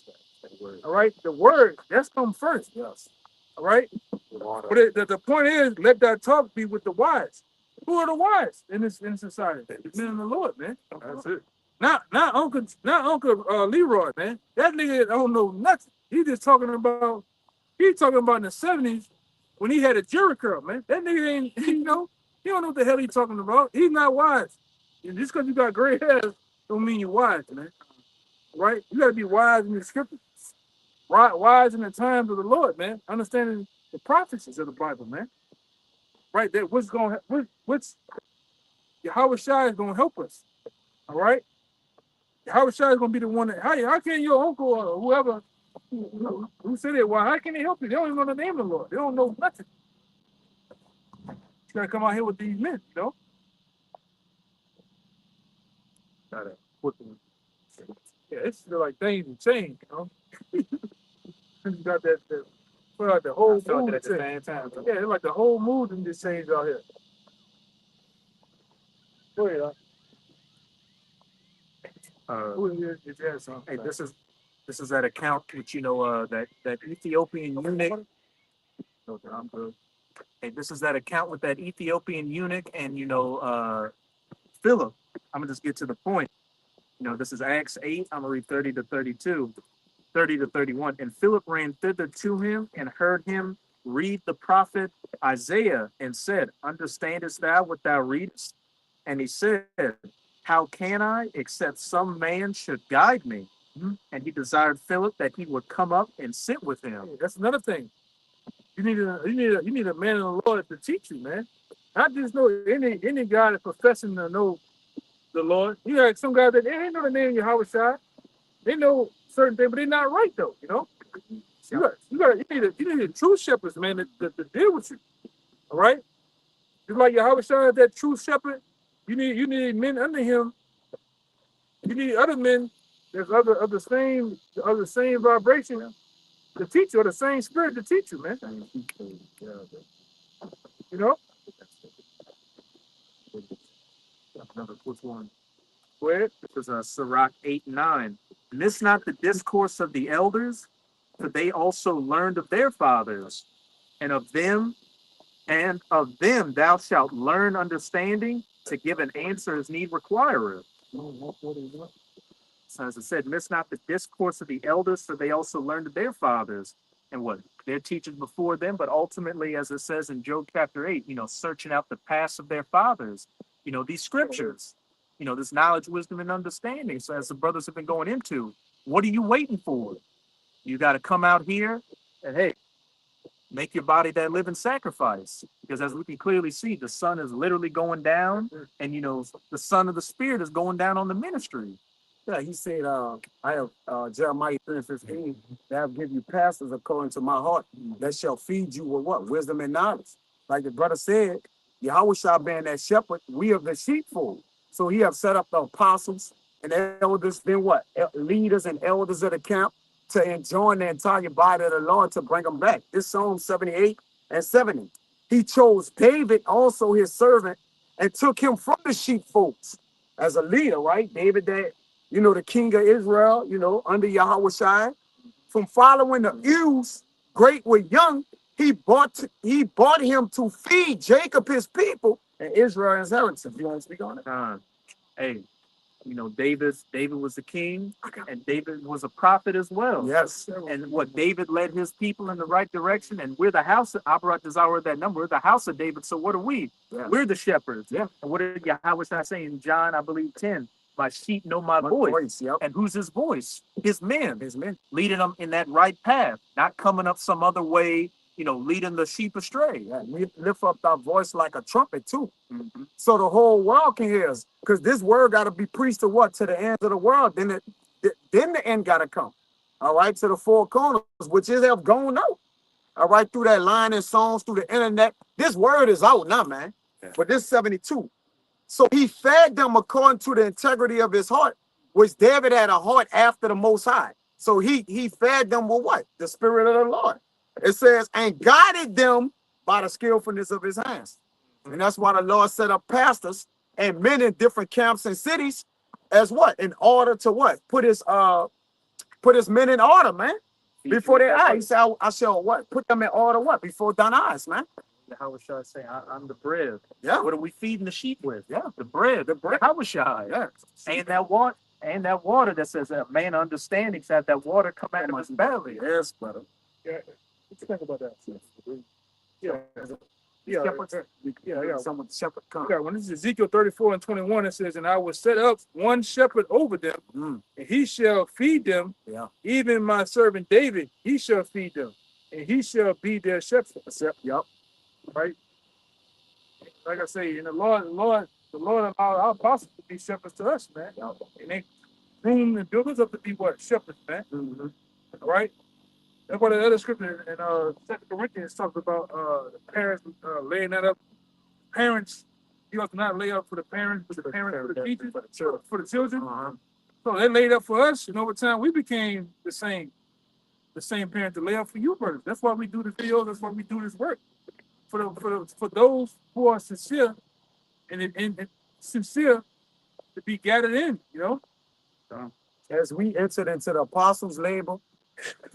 All right. The word, that's come first. Yes. All right. But the point is, let thy talk be with the wise. Who are the wise in this society? The men of the Lord, man. That's it. Not Uncle Leroy, man. That nigga don't know nothing. He's just talking about. He's talking about in the 70s when he had a Jerry curl, man. That nigga ain't, he don't know what the hell he's talking about. He's not wise. And just because you got gray hair don't mean you're wise, man. Right? You got to be wise in the scriptures. Wise in the times of the Lord, man. Understanding the prophecies of the Bible, man. Right? That what's Yahweh Shai is gonna help us. All right? Yahweh Shai is gonna be the one that how can your uncle or whoever who said it, why how can they help you? They don't even know the name of the Lord. They don't know nothing. You gotta come out here with these men, you know? Gotta put them. Yeah, it's still like things have changed, you know. You got that put out the whole mood at the same time. Yeah, it's like the whole mood and just changed out here. Go ahead, Hey, this is that account which that Ethiopian eunuch. Okay, I'm good. Hey, this is that account with that Ethiopian eunuch and Philip. I'm gonna just get to the point. This is Acts 8. I'm gonna read 30 to 32, 30 to 31. And Philip ran thither to him and heard him read the prophet Isaiah and said, understandest thou what thou readest? And he said, how can I, except some man should guide me? And he desired Philip that he would come up and sit with him. That's another thing. You need a man of the Lord to teach you, man. Not just know any guy that's professing to know the Lord. You got some guys that they ain't know the name of Yahweh Shai. They know certain things, but they're not right though. You need a true shepherds, man, to deal with you. All right. Just like Yahweh Shai is that true shepherd, you need men under him. You need other men that's of the same vibration to teach you, or the same spirit to teach you, man. You know? Which one? Where? This is Sirach 8:9. Miss not the discourse of the elders, for they also learned of their fathers, and of them thou shalt learn understanding to give an answer as need requireth. So as I said, miss not the discourse of the elders, for they also learned of their fathers and what their teachers before them, but ultimately, as it says in Job chapter 8, searching out the past of their fathers, these scriptures, this knowledge, wisdom, and understanding. So as the brothers have been going into, what are you waiting for? You got to come out here and hey, make your body that living sacrifice. Because as we can clearly see, the sun is literally going down, and the son of the spirit is going down on the ministry. Yeah, he said, I have Jeremiah 3:15, that have give you pastors according to my heart, that shall feed you with what? Wisdom and knowledge. Like the brother said, Yahweh shall being that shepherd, we are the sheepfold. So he have set up the apostles and elders, then what? Leaders and elders of the camp to enjoin the entire body of the Lord to bring them back. This Psalm 78 and 70. He chose David, also his servant, and took him from the sheepfolds as a leader, right? David, that the king of Israel, under Yahweh Shai, from following the ewes, great with young, he bought him to feed Jacob his people and Israel his inheritance. You want to speak on it? Hey, David was the king, and David was a prophet as well. Yes. And what David led his people in the right direction, and we're the house of Abarat Desire that number, we're the house of David. So what are we? Yeah. We're the shepherds. Yeah. And what did Yahweh say in John, I believe 10? My sheep know my voice. Yep. And who's his voice? His men. Leading them in that right path, not coming up some other way, leading the sheep astray. Yeah. We lift up our voice like a trumpet too. Mm-hmm. So the whole world can hear us. Because this word got to be preached to what? To the ends of the world. Then the end got to come. All right, to the four corners, which is have gone out. All right, through that line and songs, through the internet. This word is out now, man. Yeah. But this 72. So he fed them according to the integrity of his heart, which David had a heart after the Most High. So he fed them with what? The Spirit of the Lord. It says, and guided them by the skillfulness of his hands. And that's why the Lord set up pastors and men in different camps and cities as what? In order to what? Put his men in order, man. Before their eyes. He said, I shall what? Put them in order what? Before thine eyes, man. How was I saying? I'm the bread. Yeah. What are we feeding the sheep with? Yeah. The bread. The bread. How was I? Yeah. And that water that says that man understanding said that water come out of his belly. Yes, brother. Yeah. What you think about that? Yeah. Yeah. Someone shepherd come. Okay, when this is Ezekiel 34 and 21, it says, and I will set up one shepherd over them, Mm. and he shall feed them. Yeah. Even my servant David, he shall feed them, and he shall be their shepherd. Yep. Right? Like I say, and the Lord allowed our apostles to be shepherds to us, man. And they groom and build us up to be what? Shepherds, man. Mm-hmm. Right? That's what the other scripture in 2 Corinthians talks about the parents laying that up. Parents, you have to not lay up for the parents, but the parents for the teachers, for the children. Uh-huh. So they laid up for us, and over time we became the same parent to lay up for you, brothers. That's why we do the videos. That's why we do this work for those who are sincere and sincere to be gathered in. You know. As we entered into the apostles' labor,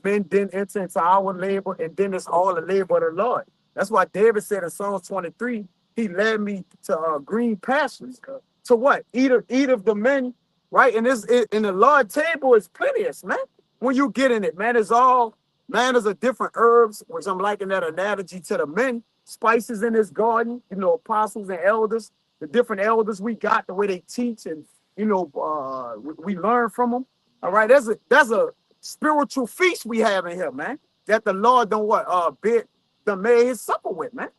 men didn't enter into our labor, and then it's all the labor of the Lord. That's why David said in Psalms 23, he led me to green pastures. To what? Eat of the men, right? And in the Lord table is plenteous, man. When you get in it, man, there's a different herbs, which I'm liking that analogy to the men, spices in his garden, apostles and elders, the different elders we got, the way they teach, and we learn from them. All right, there's a spiritual feast we have in here, man, that the Lord made his supper with, man.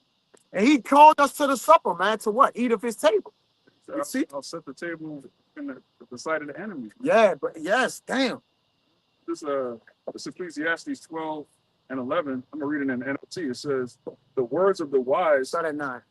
And he called us to the supper, man, to what? Eat of his table. You see? I'll set the table in the sight of the enemy. Yeah, but yes, damn. This Ecclesiastes 12 and 11. I'm gonna read it in NLT. It says, "The words of the wise." Start at 9.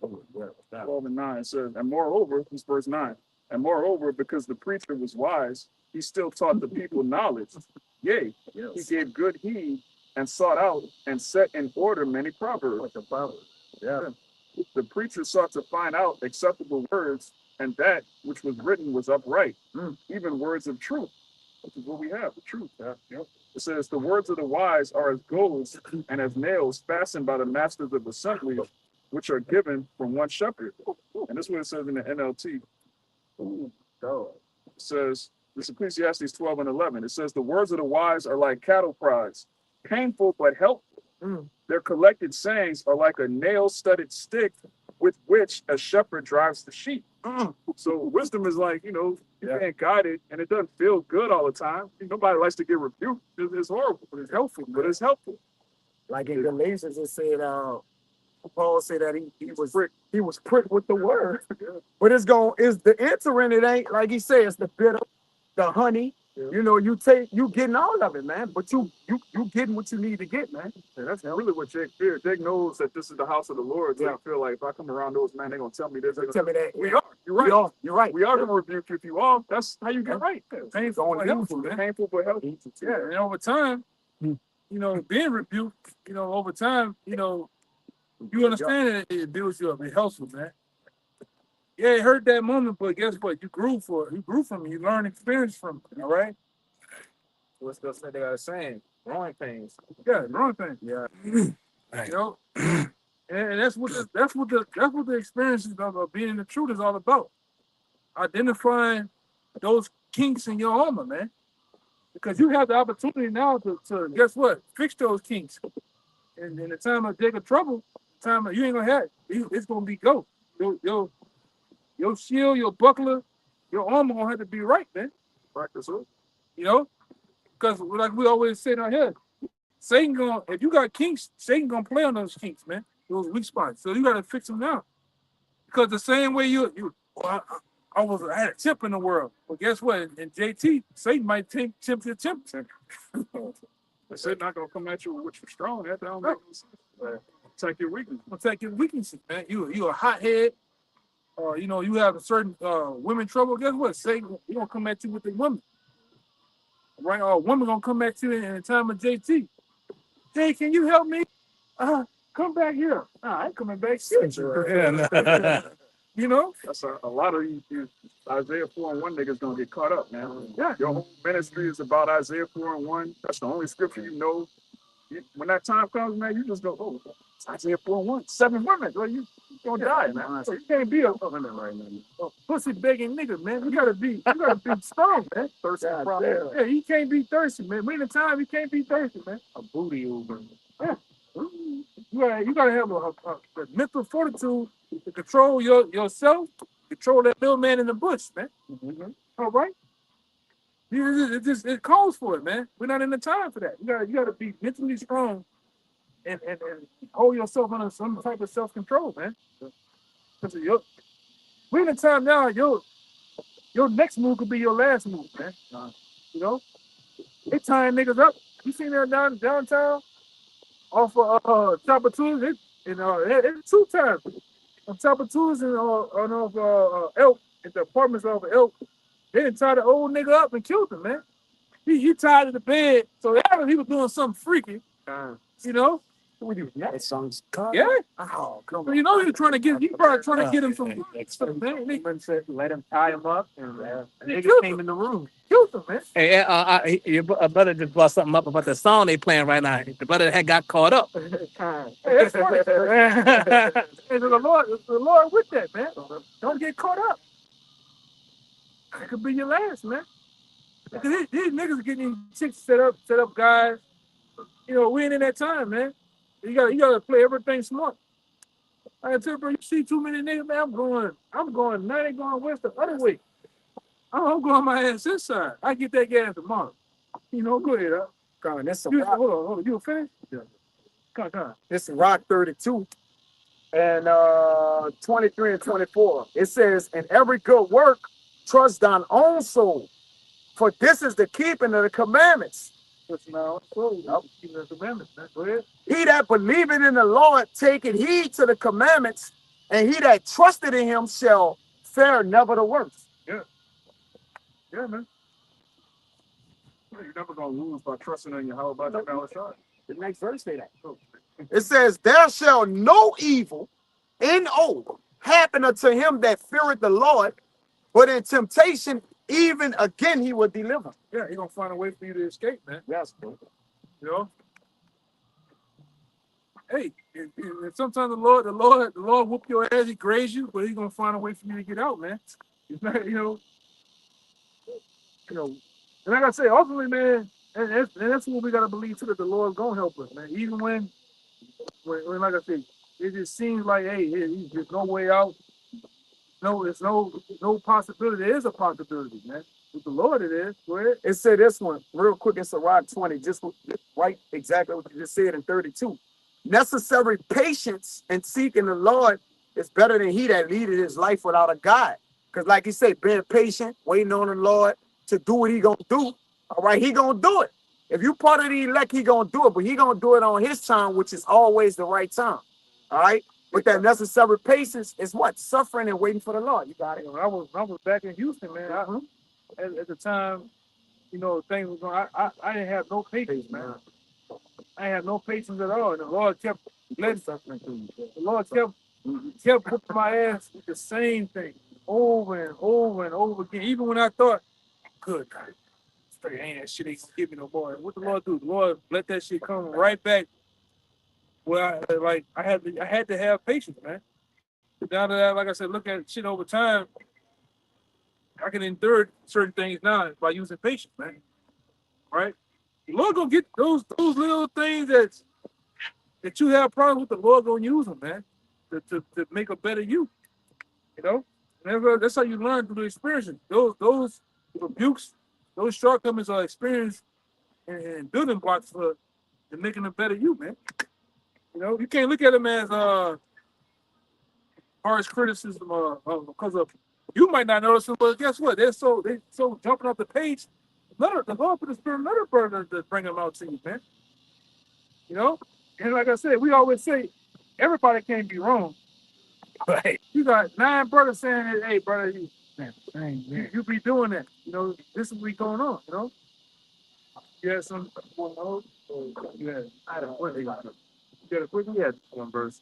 12 and 9 says, and moreover, this is verse 9. And moreover, because the preacher was wise, he still taught the people knowledge. Yea, he gave good heed and sought out and set in order many proverbs. Yeah. The preacher sought to find out acceptable words, and that which was written was upright, even words of truth, which is what we have, the truth. It says, the words of the wise are as gold and as nails fastened by the masters of assemblies, which are given from one shepherd. And this is what it says in the NLT. It says, this Ecclesiastes 12 and 11. It says, the words of the wise are like cattle prods, painful but helpful. Their collected sayings are like a nail-studded stick with which a shepherd drives the sheep. So wisdom is like, you're being guided, and it doesn't feel good all the time. Nobody likes to get rebuked. It's horrible, but it's helpful. Like in Galatians, it said, Paul said that he was pricked with the word. But is the entering, it ain't like he says, the bitter, the honey. You getting all of it, man. But you getting what you need to get, man. And that's really what Jake fears. Jake knows that this is the house of the Lord. So I feel like if I come around those, man, they're gonna tell me this. Tell me that. We are. You're right. You're right. We are gonna rebuke you if you are. That's how you get right. Painful but helpful, man. Painful but helpful. Yeah, and over time, being rebuked, over time, you understand that it builds you up. It helps you, man. Yeah, it hurt that moment, but guess what? You grew from it. You learned experience from it. All right. What's the they got a saying? Growing pains. Yeah, growing pains. Yeah. And that's what the experiences of being in the truth is all about. Identifying those kinks in your armor, man. Because you have the opportunity now to guess what? Fix those kinks. And in the time of Jacob trouble, you ain't gonna have it. It's gonna be go. Your shield, your buckler, your armor gonna have to be right, man. Practice it. Because like we always say out here, if you got kinks, Satan gonna play on those kinks, man. Those weak spots. So you gotta fix them now. Because the same way I had a temp in the world. But guess what? In JT, Satan might tempt your temp. Satan not gonna come at you with what you're strong at. That don't make no sense. Attack your weakness. Attack your weaknesses, man. You a hothead, or you know you have a certain women trouble. Guess what? Satan, he gonna come at you with the woman, right? Or a woman gonna come at you in the time of JT. Hey, can you help me? Come back here. Nah, I ain't coming back. Shit. You know? That's a lot of you Isaiah 4:1 niggas gonna get caught up, man. Yeah. Your whole ministry is about Isaiah 4:1. That's the only scripture you know. When that time comes, man, you just go, oh, it's Isaiah 4:1. 7 women. Well, you gonna die, man. So you can't be a woman right now. Pussy begging nigga, man. You gotta be strong, man. Thirsty God prophet. Yeah, you can't be thirsty, man. We in the time you can't be thirsty, man. A booty Uber. Yeah. You gotta have a mental fortitude to control yourself, control that little man in the bush, man. Mm-hmm. All right. It calls for it, man. We're not in the time for that. You gotta be mentally strong and hold yourself under some type of self-control, man. Because we're in the time now, your next move could be your last move, man. You know? They tying niggas up. You seen that downtown off of Chopper Tools? It's 2 times. On Chopper Tools and on Elk, at the apartments off of Elk, they done tied the old nigga up and killed him, man. He tied to the bed, so he was doing something freaky, you know? That song's cut. Yeah. Oh, come So on. you know he probably trying to get him some man. They Woman said, let him tie him up, and They niggas killed came him. in the room. killed him, man. Hey, your brother just brought something up about the song they playing right now. The brother had got caught up. Hey, that's funny. Hey, the Lord with that, man. Don't get caught up. It could be your last, man. Because these niggas are getting these chicks set up guys. You know, we ain't in that time, man. You gotta play everything smart. I tell you, bro, you see too many niggas, man. I'm going 90 going west the other way. I'm going my ass this side. I get that gas tomorrow. You know, go ahead, Come on, this is Hold on. You finished? Yeah. Come on. This is Rock 32 and 23 and 24. It says, "In every good work, trust thine own soul, for this is the keeping of the commandments. Keeping the commandments, man. Go ahead. He that believeth in the Lord taketh heed to the commandments, and he that trusted in him shall fare never the worse." Yeah, man. You're never gonna lose by trusting in your how about your balance shot. The next verse say that. It says, "There shall no evil, N-O, happen unto him that feareth the Lord, but in temptation, even again he will deliver." Yeah, he gonna find a way for you to escape, man. Yes, bro. You know. Hey, and sometimes the Lord whoop your ass, he graze you, but he's gonna find a way for you to get out, man. It's not, you know. And like I say, ultimately, man, and that's what we gotta believe too, that the Lord's gonna help us, man. Even when like I say, it just seems like, hey, there's no way out. No, there's no possibility. There is a possibility, man. With the Lord, it is. Go ahead. It said this one real quick. It's a Rock 20, just right exactly what you just said in 32. "Necessary patience and seeking the Lord is better than he that leadeth his life without a guide." Because like you say, being patient, waiting on the Lord to do what he gonna do. All right, he gonna do it. If you part of the elect, he gonna do it, but he gonna do it on his time, which is always the right time. All right. But that necessary patience is what? Suffering and waiting for the Lord. You got it. I was back in Houston, man. At the time, things was going. I didn't have no patience, man. I had no patience at all. And the Lord kept blessing me. The Lord kept whooping my ass with the same thing over and over and over again. Even when I thought, good God, straight ain't that shit ain't gonna give me no more. What the Lord do? The Lord let that shit come right back. Where I had to have patience, man. Down to that, like I said, look at shit over time. I can endure certain things now by using patience, man. Right? The Lord gonna get those little things that you have problems with. The Lord gonna use them, man, to make a better you. You know, and that's how you learn through the experiences. Those rebukes, those shortcomings are experienced and building blocks for making a better you, man. You know, you can't look at them as harsh criticism because of you might not notice them, but guess what? They so jumping off the page. The Lord put the spirit of another burden to bring them out to you, man. You know, and like I said, we always say everybody can't be wrong. Right. You got 9 brothers saying, hey, brother, you be doing that. This is what's going on, You had some one of those? Or you had, I don't know. you got a quick one? Yeah, one verse.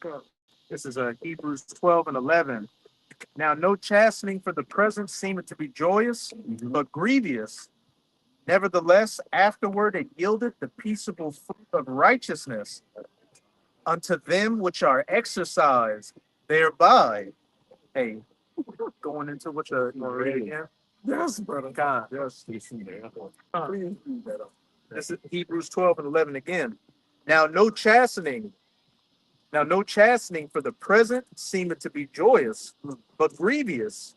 This is Hebrews 12 and 11. Now, no chastening for the present seemeth to be joyous, but grievous. Nevertheless, afterward it yieldeth the peaceable fruit of righteousness unto them which are exercised thereby. Hey, going into what you read again? Yes, brother. God. Yes. Please read that up. This is Hebrews 12 and 11 again. Now, no chastening. Now, no chastening for the present seemeth to be joyous, but grievous.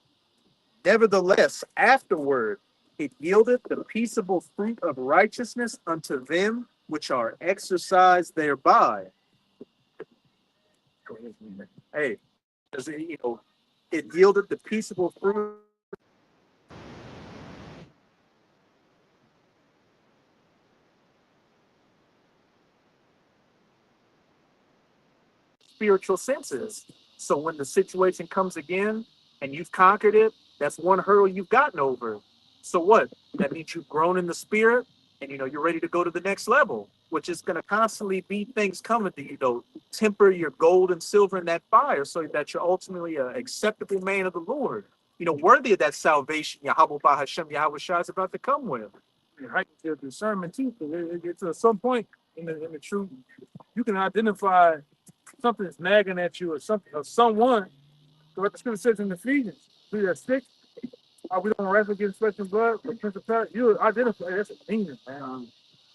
Nevertheless, afterward it yieldeth the peaceable fruit of righteousness unto them which are exercised thereby. Hey, does it, it yielded the peaceable fruit. Spiritual senses. So when the situation comes again and you've conquered it, that's one hurdle you've gotten over. So what? That means you've grown in the spirit and you're ready to go to the next level, which is going to constantly be things coming to temper your gold and silver in that fire so that you're ultimately an acceptable man of the Lord. Worthy of that salvation Yahweh by Hashem Yahweh Shai is about to come with. Right, the discernment too, because it gets to some point in the truth, you can identify something's nagging at you or something or someone. So what the scripture says in Ephesians 3:6, we don't wrestle against flesh and blood, but principality. You identify that's a demon, man.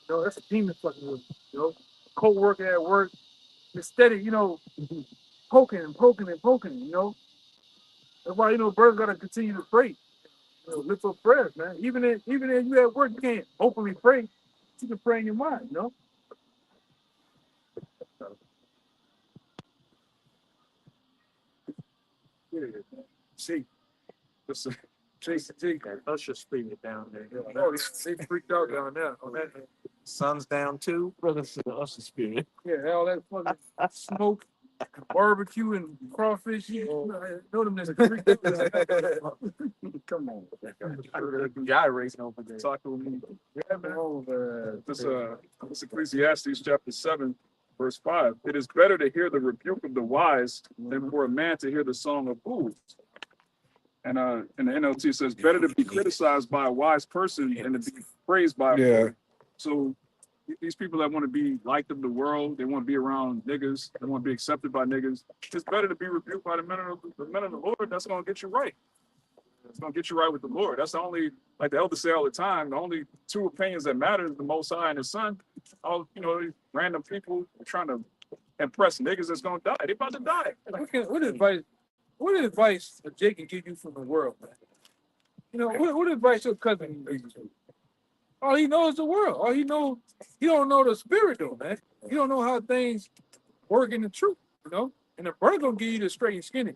That's a demon fucking with you. Co-worker at work, it's steady, poking and poking and poking. That's why birds gotta continue to pray. Lift up prayers, man. Even if you at work, you can't openly pray. You can pray in your mind, Yeah. See, listen, Jason G. Usher speed it down there. Oh, they freaked out down there. On that, Sun's down too. Brother said Usher spirit. yeah, all that fucking smoke, barbecue, and crawfish. You know them niggas freaked out. Come on, Gyrating over there. Talk to me. yeah, man. This Ecclesiastes chapter 7, verse 5. It is better to hear the rebuke of the wise than for a man to hear the song of fools. And in the NLT it says, better to be criticized by a wise person than to be praised by a fool. So these people that want to be liked of the world, they want to be around niggas, they want to be accepted by niggas. It's better to be rebuked by the men of the Lord. That's going to get you right. It's going to get you right with the Lord. That's the only, like the elders say all the time, the only two opinions that matter is the Most High and His Son. All, random people trying to impress niggas that's going to die. They about to die. What advice Jake can give you from the world, man? What advice your cousin can give you? All he knows is the world. All he don't know the spirit though, man. You don't know how things work in the truth, And the brother gonna give you the straight and skinny.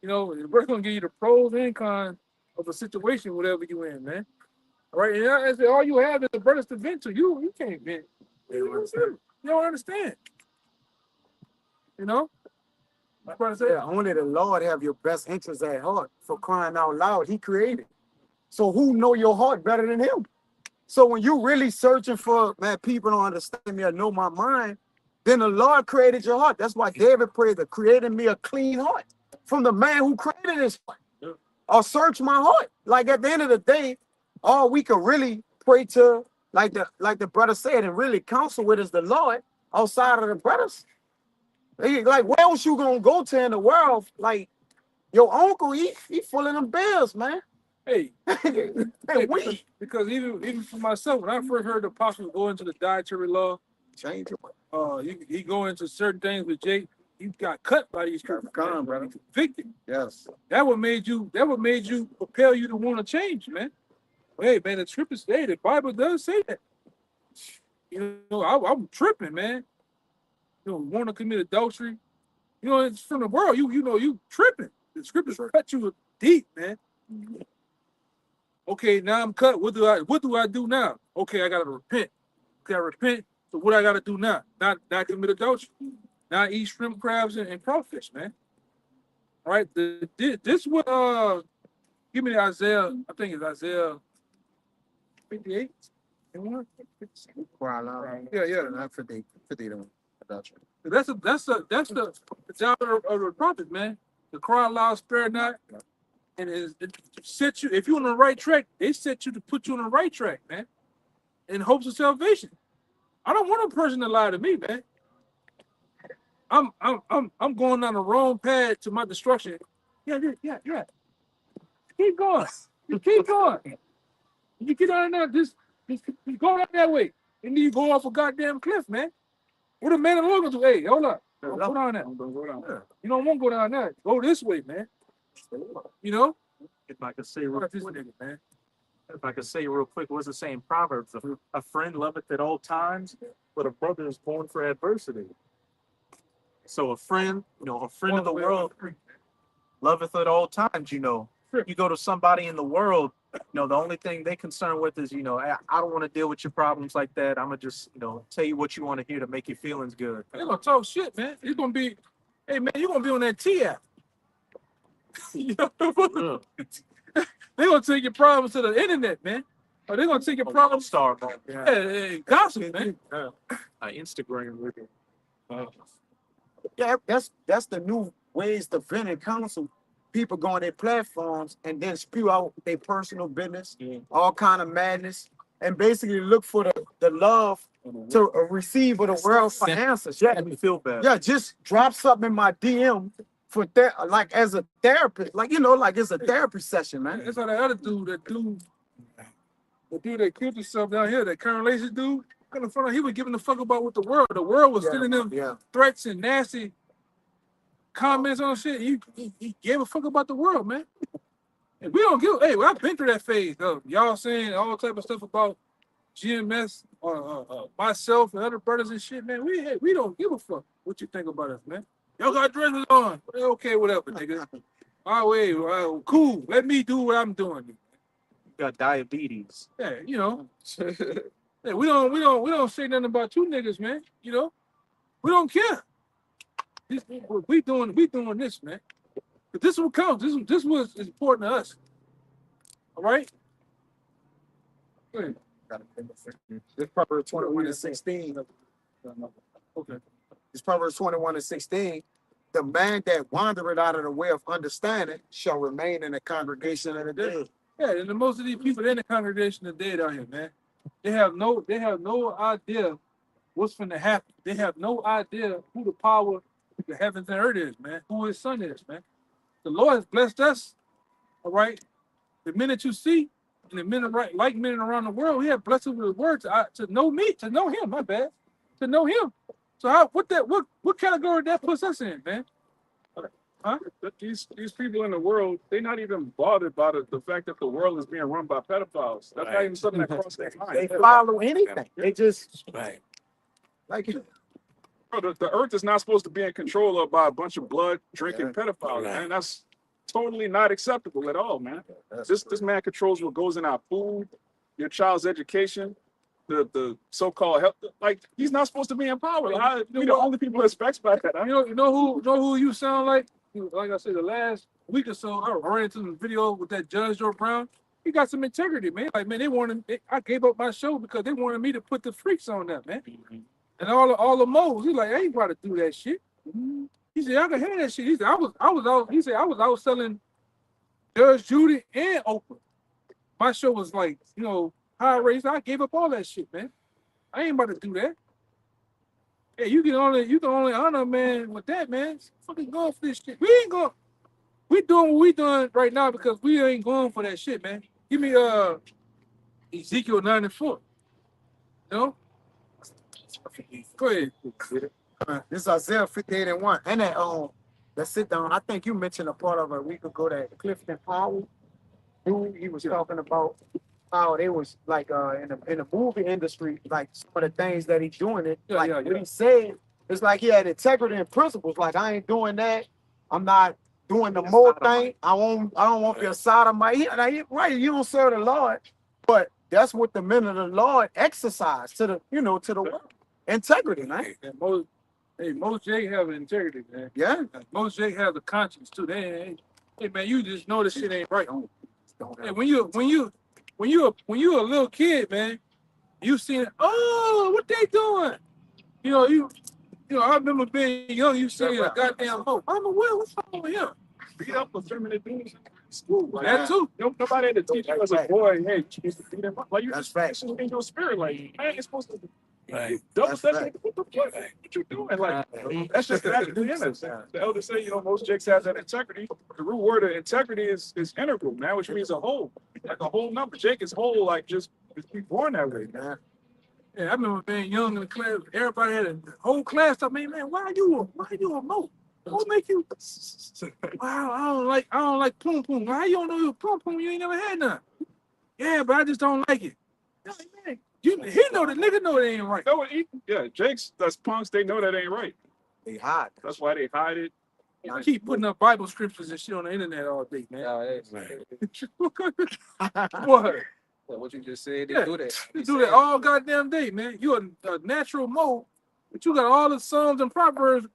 The brother gonna give you the pros and cons of a situation, whatever you in, man. All right, and I said, all you have is the brothers to vent to. You can't vent. You don't understand. My brother said, Yeah, only the Lord have your best interests at heart. For crying out loud, He created. So who know your heart better than Him? So when you really searching for, man, people don't understand me or know my mind, then the Lord created your heart. That's why David prayed, to create in me a clean heart from the man who created his heart. Or search my heart. Like at the end of the day, all we can really pray to, like the brother said, and really counsel with is the Lord outside of the brothers. Like, where else you gonna go to in the world? Like, your uncle, he full of them bills, man. hey, Hey, we because even for myself, when I first heard the apostle go into the dietary law, change it. he go into certain things with Jake. He got cut by these people, brother. Convicted. Yes. That what made you propel you to want to change, man. Hey, man, the scriptures say the Bible does say that. I'm tripping, man. Want to commit adultery. It's from the world. You tripping. The scriptures cut you deep, man. Okay, now I'm cut. What do I do now? Okay, I gotta repent. Okay, I repent. So what I gotta do now? Not commit adultery. not eat shrimp, crabs, and crawfish, man. All right, this what give me the Isaiah. I think it's Isaiah 58. Yeah. Not 50 to 1. That's right. That's the job of the prophet, man. To cry loud, spare not, and it set you. If you're on the right track, they set you to put you on the right track, man, in hopes of salvation. I don't want a person to lie to me, man. I'm going down the wrong path to my destruction. Yeah. Keep going. You keep going. You get on there, just go out that way. And then you go off a goddamn cliff, man. What a man of the Lord gonna do? Hey, hold up. Don't go down there. You don't want to go down there. Go this way, man. You know? If I could say real Fuck this quick, nigga, man. if I could say real quick, what's the saying in Proverbs? A friend loveth at all times, but a brother is born for adversity. So a friend, a friend of the world loveth at all times, You go to somebody in the world, the only thing they concerned with is, I don't want to deal with your problems like that. I'm gonna just, tell you what you want to hear to make your feelings good. They're gonna talk shit, man. It's gonna be, hey man, you're gonna be on that T app. You know? They're gonna take your problems to the internet, man. Or they're gonna take your problems. Star, Gossip, man. Instagram with it. Yeah, that's the new ways to vent and counsel. People go on their platforms and then spew out their personal business, all kind of madness, and basically look for the love to receive of the world for answers. Yeah, Make me feel bad. yeah, just drop something in my DM for like as a therapist, like it's a therapy session, man. That's how that other dude, the dude that killed himself down here, that current lazy dude, he was giving a fuck about what the world was sending them threats and nasty comments on shit. He gave a fuck about the world, man. And we don't give. Hey, well, I've been through that phase though. Y'all saying all type of stuff about GMS, myself and other brothers and shit, man. We don't give a fuck what you think about us, man. Y'all got dresses on. Okay, whatever, nigga. All right, cool. Let me do what I'm doing. You got diabetes. Yeah, hey, we don't say nothing about you niggas, man. We don't care. We doing this, man. But this is what counts. This was important to us. All right. This Proverbs 21:16. Okay. This Proverbs 21:16. The man that wandereth out of the way of understanding shall remain in the congregation of the dead. Yeah, and the most of these people in the congregation are dead out here, man. They have no idea what's finna happen. They have no idea who the power of the heavens and earth is, man. Who his son is, man. The Lord has blessed us. All right. The minute you see, and the men like men around the world, he had blessed us with his word to know me, to know him. My bad, to know him. So what category that puts us in, man? Huh? These people in the world, they're not even bothered by the fact that the world is being run by pedophiles. That's not even something that crosses their mind. They follow anything. They just like Bro, the earth is not supposed to be in control of by a bunch of blood drinking pedophiles, man. That's totally not acceptable at all, man. This man controls what goes in our food, your child's education, the so-called health. Like, he's not supposed to be in power. We're the only people that expect by that. You know who you sound like? Like I said, the last week or so, I ran into some video with that Judge Joe Brown. He got some integrity, man. Like, man, I gave up my show because they wanted me to put the freaks on that, man. And all the moles. He's like, I ain't about to do that shit. He said, I can hear that shit. He said, I was out. He said, I was out selling Judge Judy and Oprah. My show was like, high rates. I gave up all that shit, man. I ain't about to do that. Hey, you can only honor a man with that, man. Fucking going for this shit. We ain't going. We doing what we doing right now because we ain't going for that shit, man. Give me Ezekiel 9:4. Go ahead. this is Isaiah 58:1. And that sit down. I think you mentioned a part of it a week ago that Clifton Powell, dude, he was talking about how they was like in the movie industry, like some of the things that he's doing it. What he said, it's like he had integrity and principles. Like, I ain't doing that. I'm not doing the more thing. I don't want to be a sodomite. Right, you don't serve the Lord, but that's what the men of the Lord exercise to the world. Integrity, man. Hey, most J have integrity, man. Yeah. Most J have the conscience too. They ain't, hey man, you just know this shit ain't right. Hey, when you a little kid, man, you seen, oh, what they doing? You know, I remember being young, you see a goddamn hoe. I'm aware, what's wrong with him? Beat up with feminine dudes in school. Like, That too. nobody had to teach you as a boy, hey, you used to beat them up. Like, you That's just facts. in your spirit. Like, man, you're supposed to Right. double That's that. fact. What the fuck? What you doing? Like, that's just naturally in us. The elders say, most chicks have that integrity. The root word of integrity is integral, man, which means a whole. Like a whole number. Jake is whole, like just be born that way, man. Yeah, I remember being young in the class. Everybody had a whole class. I mean, man, why are you a mo? What make you? Wow, I don't like pum pum. How you don't know you pum pum? You ain't never had none. Yeah, but I just don't like it. Yeah, man, he know the nigga know it ain't right. No, yeah, Jake's that's punks. They know that ain't right. They hide. That's why they hide it. I keep putting up Bible scriptures and shit on the internet all day, man. What? What you just said, they Yeah, do that. you do that all goddamn day, man. You a natural mo, but you got all the Psalms and Proverbs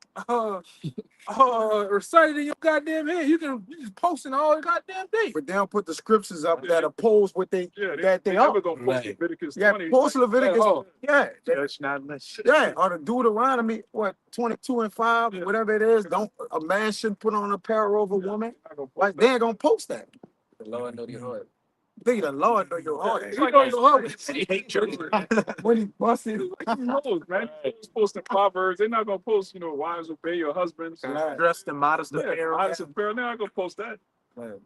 recited in your goddamn head. You just posting all the goddamn day. But they don't put the scriptures up that oppose what they that they never are. gonna post Leviticus Yeah, 20. post Leviticus. Yeah, That's not much. yeah, or the Deuteronomy, what 22:5, Yeah. whatever it is. Don't a man shouldn't put on apparel of a woman. Like they ain't gonna post that. The Lord know your heart. Think the Lord know your heart. You know your husband. They hate church. When he busted. Who knows, man? Who's posting Proverbs? They're not gonna post, wives obey your husbands. Dressed in modest Yeah, apparel. modest apparel. They're not gonna post that.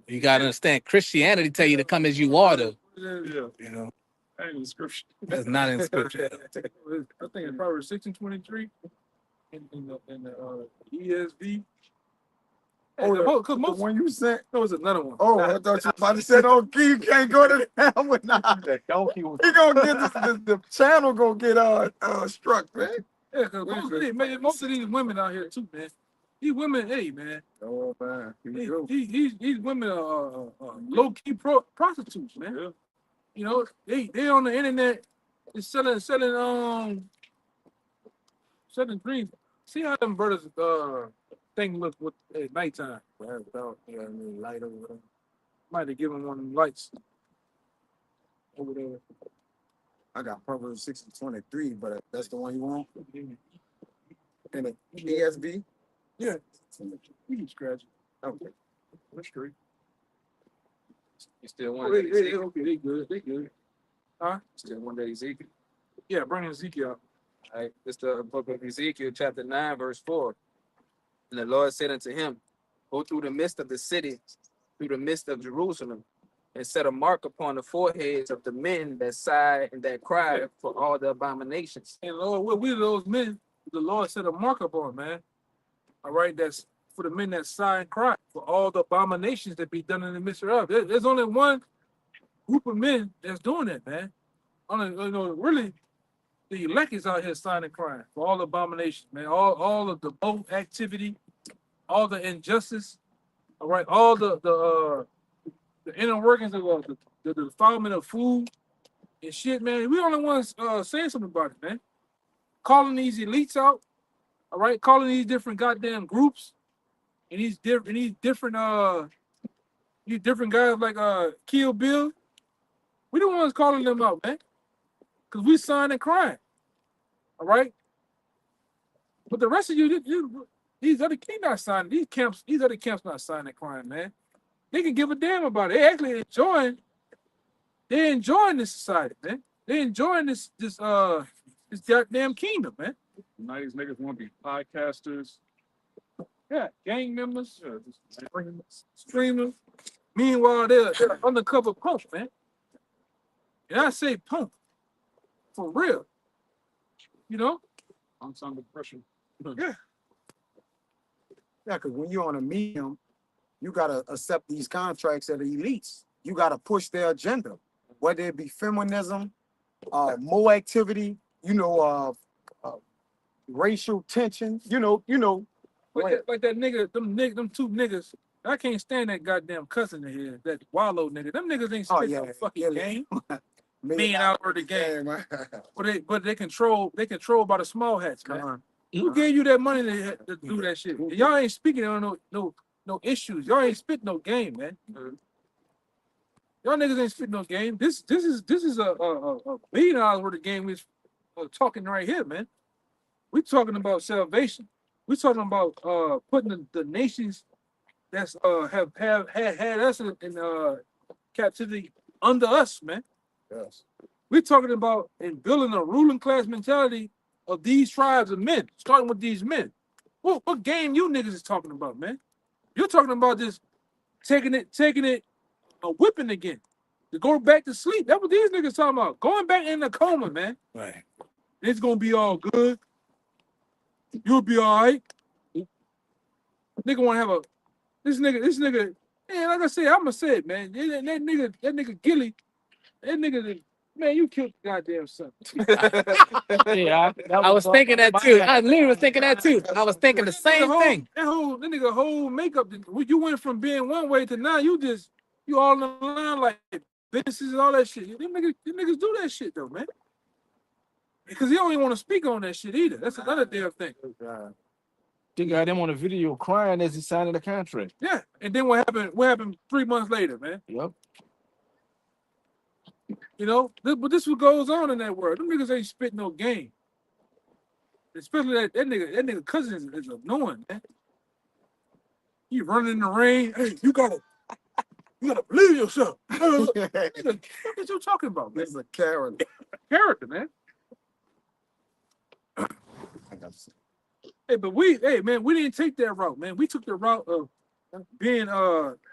You gotta understand, Christianity tell you to come as you are, though. Yeah, You know, that ain't in scripture. that's not in scripture. I think it's Proverbs 6:23 in the ESV. Oh, Because the most one you sent. there was another one. Oh, I thought you about to say, "Oh, you can't go to that one." Nah, The donkey was he gonna get the channel gonna get struck, man. Yeah, because most of these women out here too, man. These women, hey man, Oh man, here you go. these women are low key prostitutes, man. Yeah. You know, they on the internet, is selling dreams. See how them brothers thing look with at nighttime. Light over there. Might have given one of them lights over there. I got Proverbs 6:23, but that's the one you want. And the ESV. Yeah, we can scratch it. Okay. That's great. You still Oh, want they, that they, Ezekiel? okay, they good. They good. Huh? Still want that Ezekiel? Yeah, bring Ezekiel up. All right, it's the book of Ezekiel, chapter 9, verse 4. And the Lord said unto him, go through the midst of the city, through the midst of Jerusalem, and set a mark upon the foreheads of the men that sigh and that cry for all the abominations. And Lord, we those men, the Lord set a mark upon, man. All right, that's for the men that sigh and cry for all the abominations that be done in the midst of. There's only one group of men that's doing that, man. Really, the elect is out here sighing and crying for all the abominations, man. All of the boat activity, all the injustice, all right, all the inner workings of the defilement of food and shit, man. We only ones saying something about it, man. Calling these elites out, all right, calling these different goddamn groups and these different guys like Kill Bill. We the ones calling them out, man. Cause we signed and crying. All right. But the rest of these other not signing, these other camps not signing and crying, man. They can give a damn about it. They actually enjoying this society, man. They enjoying this goddamn kingdom, man. Now these niggas want to be podcasters. Yeah, gang members, Yeah, streamers. Meanwhile, they're undercover punks, man. And I say punk for real. You know? I'm under pressure. Yeah. Yeah, because when you're on a medium, you gotta accept these contracts of the elites. You gotta push their agenda, whether it be feminism, more activity, racial tension. Like that nigga, them two niggas. I can't stand that goddamn cousin in here, that Wallow nigga. Them niggas ain't spit no fucking game. Being out for the game. But they control by the small hats, man. Who gave you that money to do that shit? Y'all ain't speaking on no issues. Y'all ain't spitting no game, man. Y'all niggas ain't spitting no game. This is a $1 billion worth of game we're talking right here, man. We talking about salvation. We talking about putting the nations that's have had us in captivity under us, man. Yes. We're talking about and building a ruling class mentality of these tribes of men, starting with these men. What game you niggas is talking about, man? You're talking about just taking it, a whipping again. To go back to sleep. That's what these niggas talking about. Going back in the coma, man. Right. It's gonna be all good. You'll be all right. Nigga wanna have this nigga, man, like I said, I'ma say it, man. That nigga Gilly, that nigga, man, you killed the goddamn son. Yeah, I was thinking that too. I literally was thinking that too. I was thinking the same thing. That nigga whole makeup, you went from being one way to now you all in the line like businesses and all that shit. Them niggas do that shit though, man. Because he don't even want to speak on that shit either. That's another damn thing. They got him on a video crying as he signing the contract. Yeah. And then what happened? What happened 3 months later, man? Yep. You know, but this what goes on in that world. Them niggas ain't spitting no game. Especially that nigga cousin is annoying, man. He running in the rain. Hey, you gotta believe yourself. Nigga, what are you talking about, man? This is a character. Character, man. Hey, but man, we didn't take that route, man. We took the route of being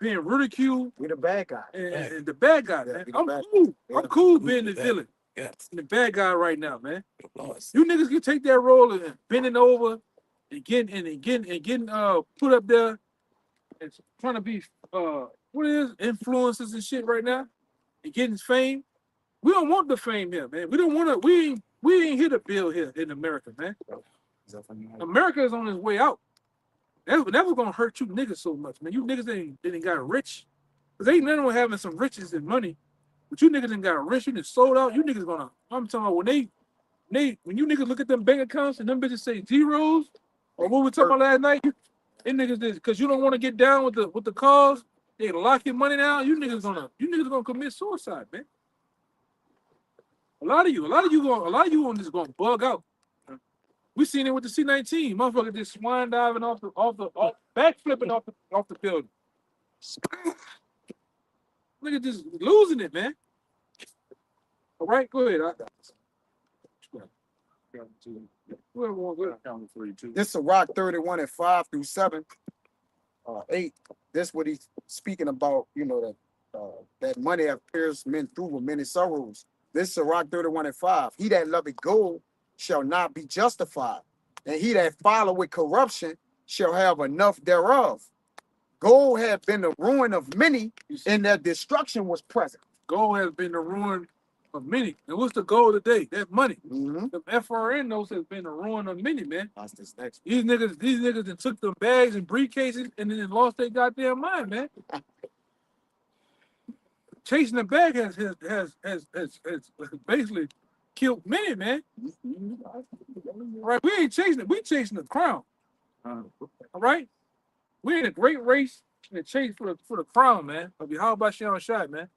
ridiculed. We the bad guy. And the bad guy, man. we the I'm bad cool. guy. I'm cool being the villain. Yes. And the bad guy right now, man. You niggas can take that role and bending over and getting put up there and trying to be what it is, influencers and shit right now and getting fame. We don't want the fame here, man. We don't want to. We ain't here to build here in America, man. America is on its way out. That's was gonna hurt you niggas so much, man. You niggas ain't got rich. Cause ain't nothing with having some riches and money. But you niggas ain't got rich. You just sold out. You niggas gonna. I'm talking about when you niggas look at them bank accounts and them bitches say zeros, or what we talking about last night, them niggas did because you don't want to get down with the cause. They lock your money down. You niggas gonna commit suicide, man. A lot of you on this gonna bug out. We seen it with the C-19. Motherfucker just swine diving backflipping off the building. Nigga just losing it, man. All right, go ahead. This is Rock 31 and 5 through 7. 8. This what he's speaking about, you know, that money appears men through with many sorrows. This is Rock 31 and 5. He that loveth gold shall not be justified, and he that follow with corruption shall have enough thereof. Gold had been the ruin of many, and their destruction was present. Gold has been the ruin of many. And what's the goal today? That money. Mm-hmm. The FRN notes has been the ruin of many, man. That's this next. These niggas that took them bags and briefcases and then lost their goddamn mind, man. Chasing the bag has basically killed many, man. Right? We ain't chasing it. We chasing the crown. All right? We're in a great race in a chase for the crown, man. Of how about Sharon Shot, man?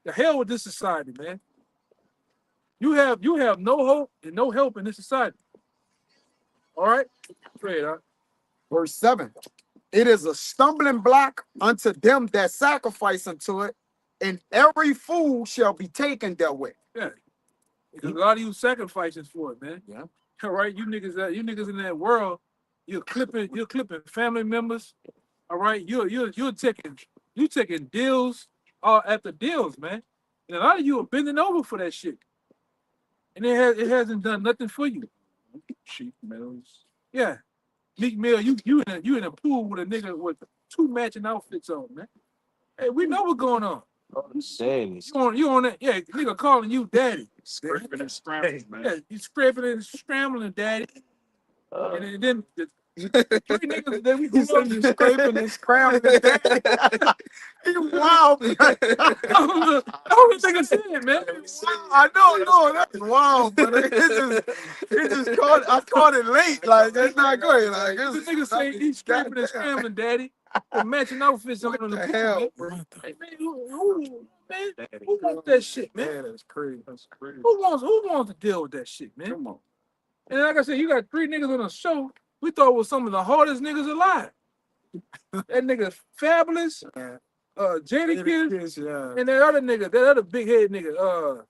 The hell with this society, man. You have no hope and no help in this society. All right? Straight up. Verse 7. It is a stumbling block unto them that sacrifice unto it, and every fool shall be taken therewith. Yeah. Because a lot of you sacrificing for it, man. Yeah. All right, you niggas in that world, you're clipping family members. All right, you're taking deals after deals, man. And a lot of you are bending over for that shit, and it hasn't done nothing for you. Cheap Mills. Yeah, Meek Mill, you in a pool with a nigga with 2 matching outfits on, man. Hey, we know what's going on. Sadness. You on that? Yeah, nigga calling you daddy. Scraping and scrambling, man. Yeah, you scraping and scrambling, daddy. And then Three niggas that we He grew said up. you scraping and scrambling. You wild, bro. That's what nigga said, man. I know, that's wild, but it just caught. I caught it late. Like that's not great. Like This it's nigga say he's scraping and scrambling, daddy. The matching outfits on What the the pool, hell, man. bro? Hey, man, who wants that shit, man? Man, that's crazy. That's crazy. Who wants to deal with that shit, man? Come on. And like I said, you got three niggas on a show. We thought was some of the hardest niggas alive. That nigga Fabulous, Jadakiss, Yeah. and that other nigga, that other big head nigga.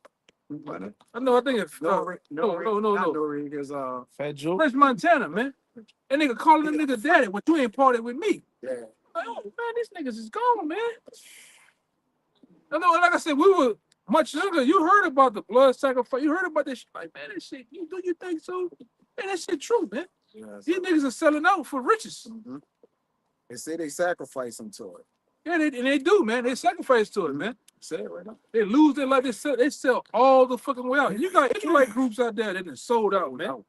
I know. I think it's no. Because Fat Joe. French Montana, man. That nigga calling the nigga daddy, but you ain't parted with me. yeah. Like, oh man, these niggas is gone, man. I know, like I said, we were much younger. You heard about the blood sacrifice. You heard about this shit. Like, man, that shit, you think so? Man, that shit true, man. Yes. These niggas are selling out for riches. Mhm. They say they sacrifice them to it. Yeah, they do, man. They sacrifice to it, man. Say it right now. They lose their life. They sell all the fucking way out. And you got Israelite groups out there that done sold out, man.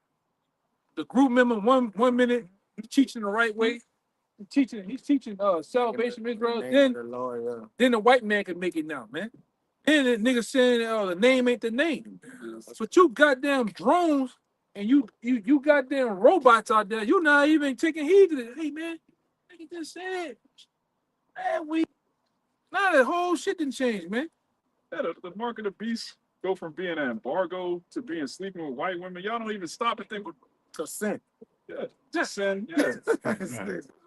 The group member, one minute, he's teaching the right way. He's teaching salvation Israel. Name of the Lord, yeah. Then the white man can make it now, man. Then the nigga saying, oh, the name ain't the name. But you goddamn drones and you goddamn robots out there, you not even taking heed to this. Hey, man, nigga just said, man, now that whole shit didn't change, man. Yeah, the mark of the beast go from being an embargo to being sleeping with white women. Y'all don't even stop and think, Consent. yeah, just saying, yeah.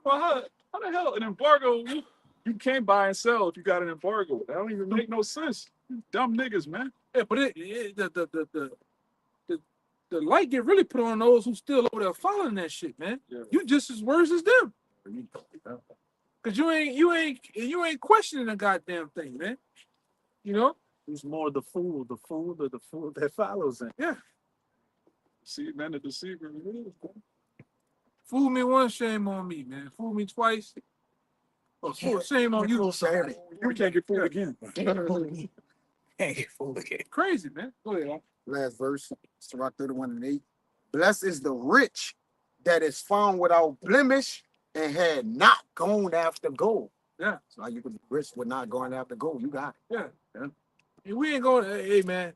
Well, how the hell an embargo? You can't buy and sell if you got an embargo. That don't even make no sense. You dumb niggas, man. Yeah, but the light get really put on those who still over there following that shit, man. Yeah. You just as worse as them. Cause you ain't questioning the goddamn thing, man. You know? Who's more the fool or the fool that follows him? Yeah. See, man, the deceiver. Fool me once, shame on me, man. Fool me twice. Oh, shame on you. You can't get fooled again. Can't get fooled again. Crazy, man. Go ahead, Last verse, Sirach 31:8. Blessed is the rich that is found without blemish and had not gone after gold. Yeah. So you could be rich with not going after gold. You got it. Yeah. And we ain't going. Hey, man.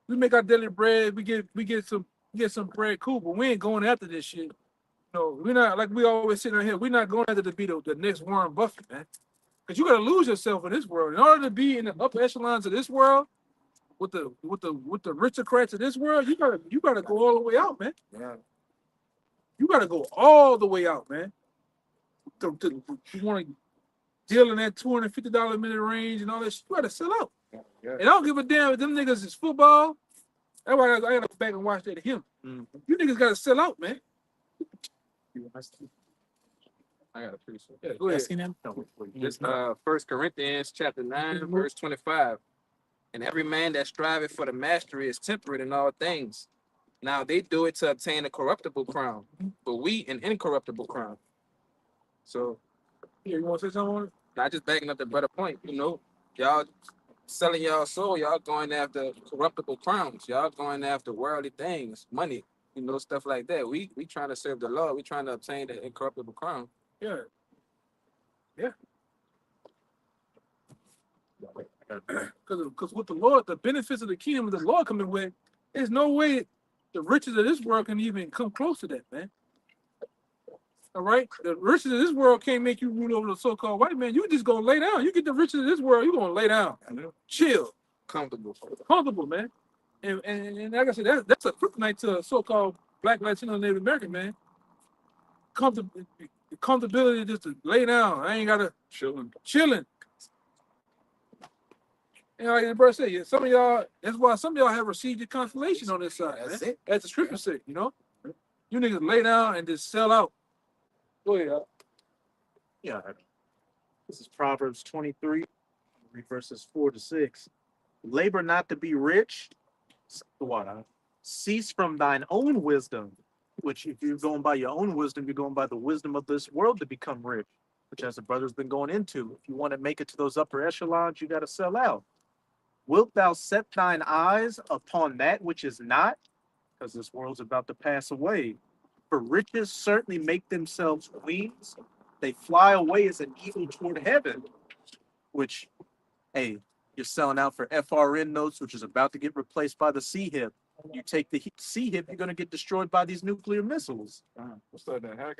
We make our daily bread. We get some bread, cool. But we ain't going after this shit. No, we're not like we always sitting here. We're not going after to be the next Warren Buffett, man. Because you got to lose yourself in this world in order to be in the upper echelons of this world. With the aristocrats of this world, you gotta go all the way out, man. Yeah. You gotta go all the way out, man. You want to deal in that $250 a minute range and all that shit, you gotta sell out. Yeah. And I don't give a damn if them niggas is football. That's why I gotta go back and watch that to him. You niggas gotta sell out, man. I got a piece. Yeah, go ahead. This 1 Corinthians chapter 9, verse 25. And every man that striveth for the mastery is temperate in all things. Now they do it to obtain a corruptible crown, but we an incorruptible crown. So, Yeah, you want to say something on it? not just backing up the brother point, y'all selling y'all soul, y'all going after corruptible crowns, y'all going after worldly things, money, stuff like that. We trying to serve the Lord, we trying to obtain the incorruptible crown. Yeah. Yeah. Because with the Lord, the benefits of the kingdom of the Lord coming with, there's no way the riches of this world can even come close to that, man. All right? The riches of this world can't make you rule over the so-called white man. You just gonna lay down. You get the riches of this world, you're gonna lay down. Chill. Comfortable, man. And like I said, that's a kryptonite to a so-called Black, Latino, Native American, man. Comfortability just to lay down. I ain't gotta chilling. And like the brother said, some of y'all, that's why some of y'all have received your consolation on this side. That's man. it. As the scripture said, You niggas lay down and just sell out. Go ahead. Yeah. This is Proverbs 23, verses 4-6. Labor not to be rich. Cease from thine own wisdom, which if you're going by your own wisdom, you're going by the wisdom of this world to become rich, which as the brother's been going into. If you want to make it to those upper echelons, you got to sell out. Wilt thou set thine eyes upon that which is not? Because this world's about to pass away. For riches certainly make themselves wings. They fly away as an eagle toward heaven, which, hey, you're selling out for FRN notes, which is about to get replaced by the C-HIP. You take the C-HIP, you're going to get destroyed by these nuclear missiles. What's that? The hack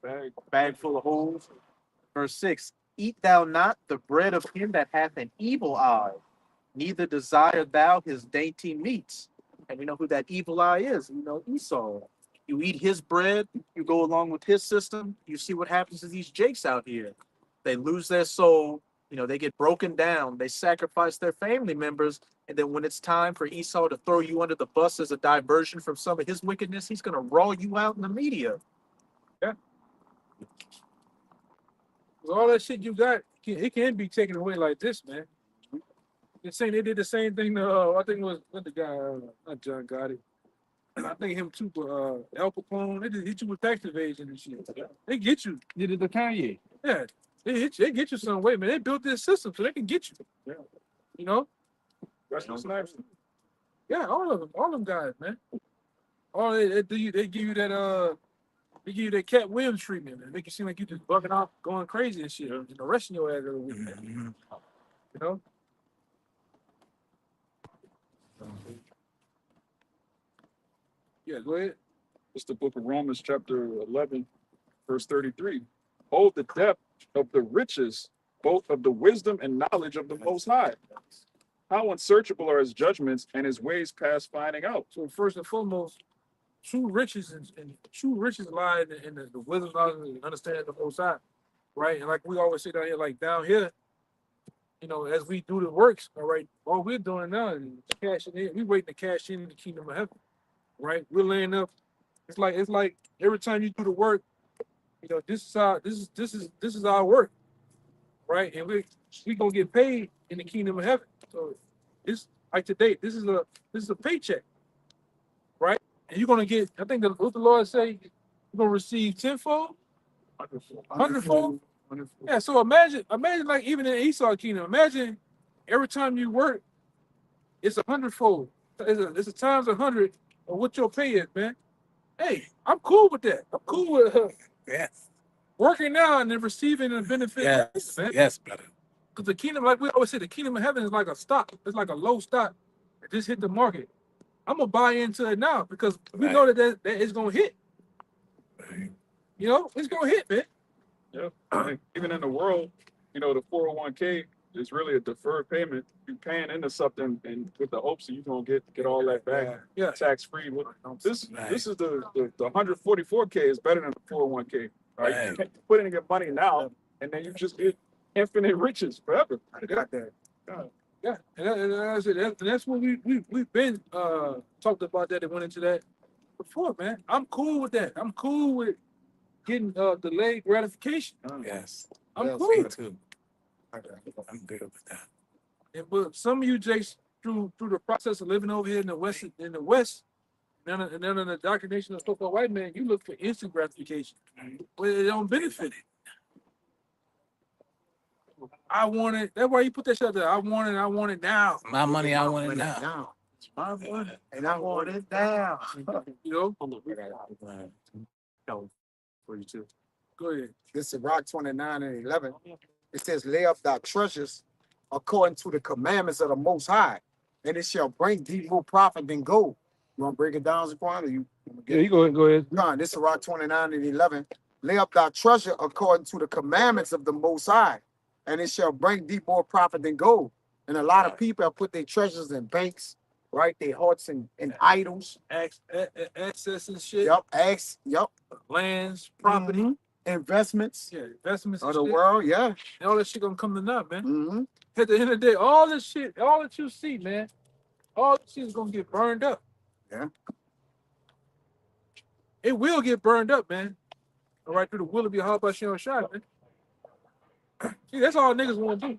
bag? Bag full of holes. Verse 6, eat thou not the bread of him that hath an evil eye, neither desire thou his dainty meats. And we know who that evil eye is. You know, Esau. You eat his bread, you go along with his system, you see what happens to these jakes out here. They lose their soul, you know, they get broken down, they sacrifice their family members, and then when it's time for Esau to throw you under the bus as a diversion from some of his wickedness, he's going to raw you out in the media. All that shit you got, it can be taken away like this, man. They're saying they did the same thing to, I think it was what the guy, not John Gotti. I think him too, but Al Capone, they just hit you with tax evasion and shit. They get you. Did it to Kanye? Yeah. They get you some way, man. They built this system so they can get you. Yeah. You know? Wesley Snipes. Yeah, all them guys, man. They give you that they give you that Cat Williams treatment, man. Make you seem like you just bugging off, going crazy and shit, and arresting your ass every week, man. You know? Yeah, go ahead. It's the book of Romans, chapter 11, verse 33. Hold the depth of the riches, both of the wisdom and knowledge of the Most High. How unsearchable are his judgments and his ways past finding out. So first and foremost, true riches lie in the wisdom, knowledge, and understanding of the Most High, right? And like we always say down here, like down here, you know, as we do the works, all right, all we're doing now is cashing in. We waiting to cash in the kingdom of heaven, right? We're laying up. It's like every time you do the work, you know, this is our work, right? And we gonna get paid in the kingdom of heaven. So this, like today, this is a paycheck, right? And you're gonna get, I think what the Lord say, you're gonna receive tenfold, hundredfold. Yeah. So imagine like even in Esau kingdom, imagine every time you work, it's 100-fold. It's a times 100 of what your pay is, man. Hey, I'm cool with that. I'm cool with Yes. working now and then receiving the benefit. Yes. Man. Yes, brother. Because the kingdom, like we always say, the kingdom of heaven is like a stock. It's like a low stock. It just hit the market. I'm gonna buy into it now because we know that it's gonna hit. Right. You know, it's gonna hit, man. Yeah. And even in the world, you know, the 401k is really a deferred payment. You're paying into something and with the hopes that you're gonna get all that back tax free. This is the 144k is better than the 401k. Right? You put in your money now and then you just get infinite riches forever. I got that. Yeah, and that's what we've been talked about that and went into that before, man. I'm cool with that. I'm cool with getting delayed gratification. Yes. I'm cool. Me too. I'm good with that. And but some of you Jakes through the process of living over here in the West, and then in the indoctrination of so-called white man, you look for instant gratification. But it don't benefit it. I want it. That's why you put that shit out there. I want it now. My money, I want it now. It's my money, and I want it now. You know? No, for you too. Go ahead. This is Rock 29 and 11. It says, lay up thy treasures according to the commandments of the Most High, and it shall bring thee more profit than gold. You want to break it down, Zaquan? Or you Go ahead. John, this is Rock 29 and 11. Lay up thy treasure according to the commandments of the Most High, and it shall bring thee more profit than gold. And a lot of people have put their treasures in banks, right? Their hearts in idols. Access and shit. Yep. Lands, property. Investments. Yeah, investments of and the shit. world, yeah. And all that shit gonna come to naught, man. Mm-hmm. At the end of the day, all this shit, all that you see, man, all this shit is gonna get burned up. Yeah. It will get burned up, man. All right, through the will of your heart by Sharon Shot, man. See, that's all niggas want to do.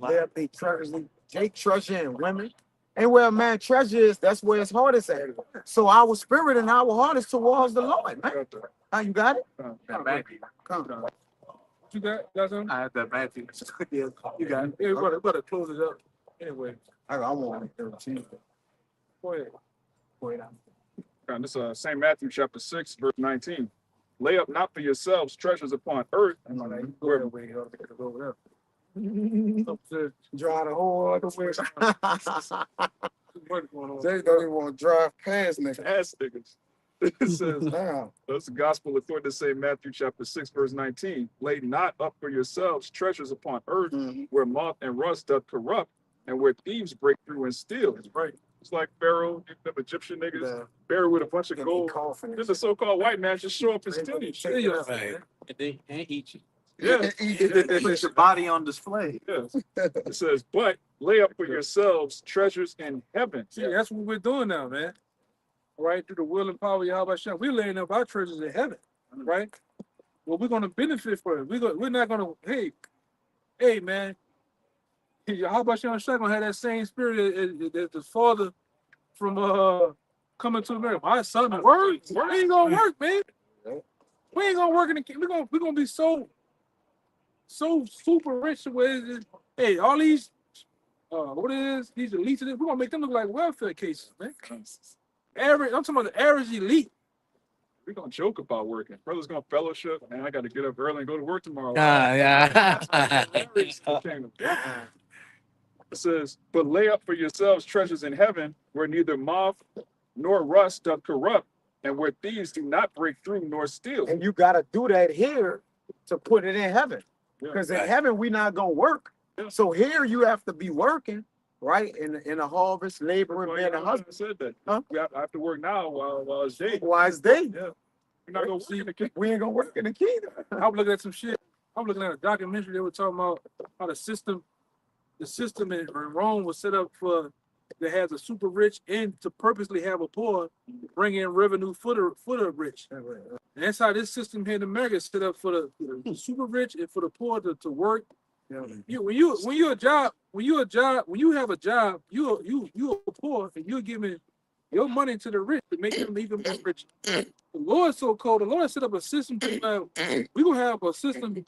Lay up their treasures, take treasure in women. And where a man treasure is, that's where his heart is at. So our spirit and our heart is towards the Lord, man. How you got it? Come. What you got something? I have that Matthew. Yeah, You got it. Yeah, we better close it up. Anyway, I want it 13. go ahead. Wait, And this is St. Matthew chapter 6, verse 19. Lay up not for yourselves treasures upon earth, where Drive the whole other way. They don't even want to drive past niggas. ass niggas. It says, Damn. that's the gospel according to St. Matthew chapter 6, verse 19. Lay not up for yourselves treasures upon earth, where moth and rust doth corrupt, and where thieves break through and steal. Right. It's like Pharaoh, them Egyptian niggas, buried with a bunch of gold. Then the so-called white man just show up and steal you. And they and eat you. Yeah. Put your body on display. Yes. It says, but lay up for yourselves treasures in heaven. See, that's what we're doing now, man. Right? Through the will and power of Yahweh Shem. We're laying up our treasures in heaven. Right? Well, we're gonna benefit from it. We're not gonna, hey man, Yahweh Shem gonna have that same spirit that the father from coming to America. My son, work ain't gonna work, man. We ain't gonna work in the we're gonna be so super rich where hey, all these what it is, these elites, we're gonna make them look like welfare cases, man. I'm talking about the average elite. We're gonna joke about working. Brother's gonna fellowship, man. I gotta get up early and go to work tomorrow. Yeah. It says, but lay up for yourselves treasures in heaven, where neither moth nor rust doth corrupt, and where thieves do not break through nor steal. And you gotta do that here to put it in heaven. Because in heaven we're not gonna work. Yeah. So here you have to be working, right? In a harvest, laboring, being a husband. Said that. Huh? I have to work now while it's day. Wise day. Yeah. We're not gonna see the kingdom. We ain't gonna work in the kingdom. I was looking at some shit. I was looking at a documentary. They were talking about how the system in Rome was set up for that has a super rich and to purposely have a poor, bring in revenue for the rich. And that's how this system here in America is set up for the super rich and for the poor to work. When you have a job, you're poor and you're giving your money to the rich to make them even more rich. The Lord's so cold. The Lord set up a system to we're gonna have a system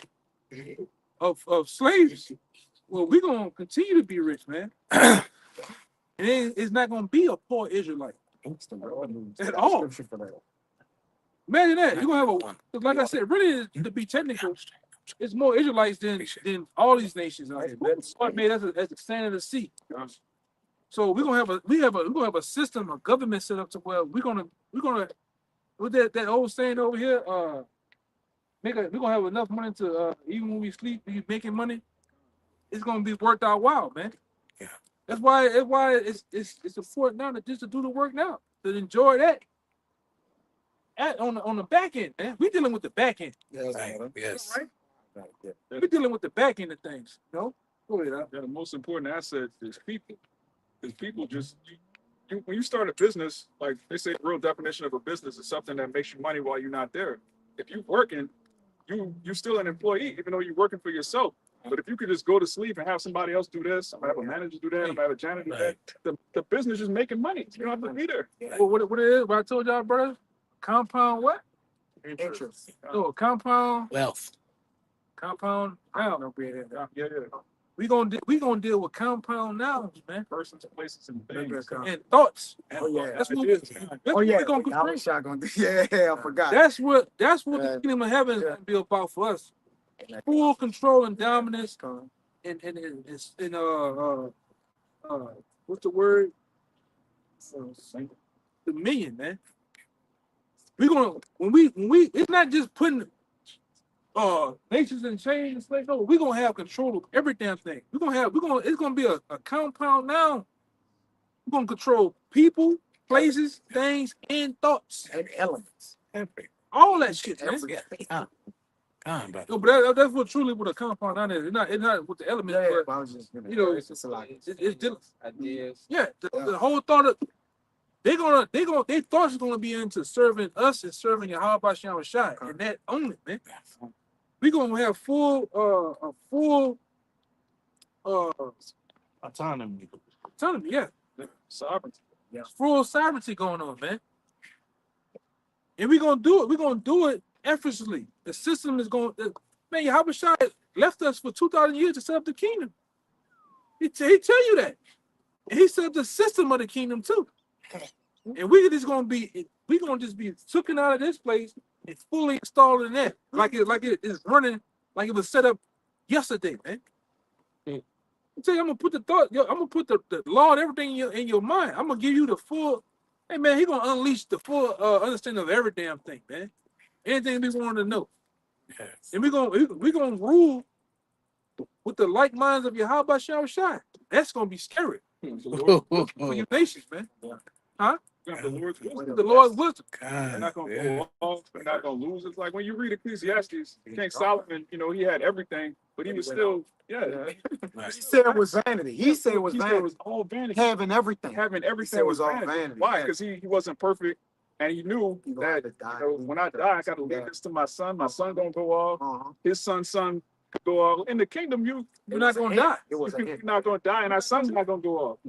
of slaves. Well, we're gonna continue to be rich, man. And it's not gonna be a poor Israelite at all. Imagine that. You're gonna have like I said, really to be technical, it's more Israelites than all these nations out here. That's what made us as the sand of the sea. So we're gonna have a system, a government set up to where we're gonna with that old saying over here, we're gonna have enough money to even when we sleep, be making money. It's gonna be worked out well, man. Yeah. That's why it's important now to do the work now, to enjoy that. On the back end, man. We're dealing with the back end. Yes. Right? We're dealing with the back end of things, you know? Go ahead. Yeah, the most important asset is people. Because people just when you start a business, like they say the real definition of a business is something that makes you money while you're not there. If you're working, you're still an employee, even though you're working for yourself. But if you could just go to sleep and have somebody else do this, I'm gonna have a manager do that, I'm gonna have a janitor do that, the business is making money. You don't have to be there. Well, what it is, what I told y'all, brother? Compound what? Interest. Oh, compound Wealth. compound now. Yeah. We gonna deal with compound knowledge, man. Persons, places, and things. And thoughts. Oh yeah. That's what Ideas. we're gonna I was gonna do. Yeah, I forgot. That's what the kingdom of heaven is gonna be about for us. Full control and dominance and what's the word? Dominion, man. We're gonna when we it's not just putting nations in chains and slaves. No, we're gonna have control of every damn thing. It's gonna be a compound now. We're gonna control people, places, things, and thoughts. And elements. All that shit, man. But No, but that's what truly what a compound down is. It's not with the elements, Yeah, but I was just gonna, you know, it's just a lot. it's Ideas. yeah. The whole thought of their thoughts is gonna be into serving us and serving Yahweh Shem Shai, and that only, man. We gonna have full Autonomy. yeah. Sovereignty. Full sovereignty going on, man. And we're gonna do it. We're gonna do it effortlessly. The system is going. Man, Yahweh Shai left us for 2,000 years to set up the kingdom. He tell you that. And he set up the system of the kingdom too. And we gonna just be taken out of this place and fully installed in that. Like it is running like it was set up yesterday, man. I tell you, I'm gonna put I'm gonna put the law and everything in your mind. I'm gonna give you the full, hey man, he gonna unleash the full understanding of every damn thing, man. Anything we want to know. Yes. And we gonna rule with the like minds of your how about Shai. That's gonna be scary for your nations, man. Huh? The Lord's wisdom. The Lord's wisdom. They're not gonna go off. They're not gonna lose. It's like when you read Ecclesiastes, King Solomon, he had everything, but he was still, He said it was vanity. He said it was vanity. It was all vanity. Having everything. Having He everything said it was was all vanity. vanity. Why? Because he wasn't perfect, and he knew that when I die, I got to leave this to my son. My son gonna go off. His son's son could go off. In the kingdom, you're not gonna die. You're not gonna die, and our son's not gonna go off.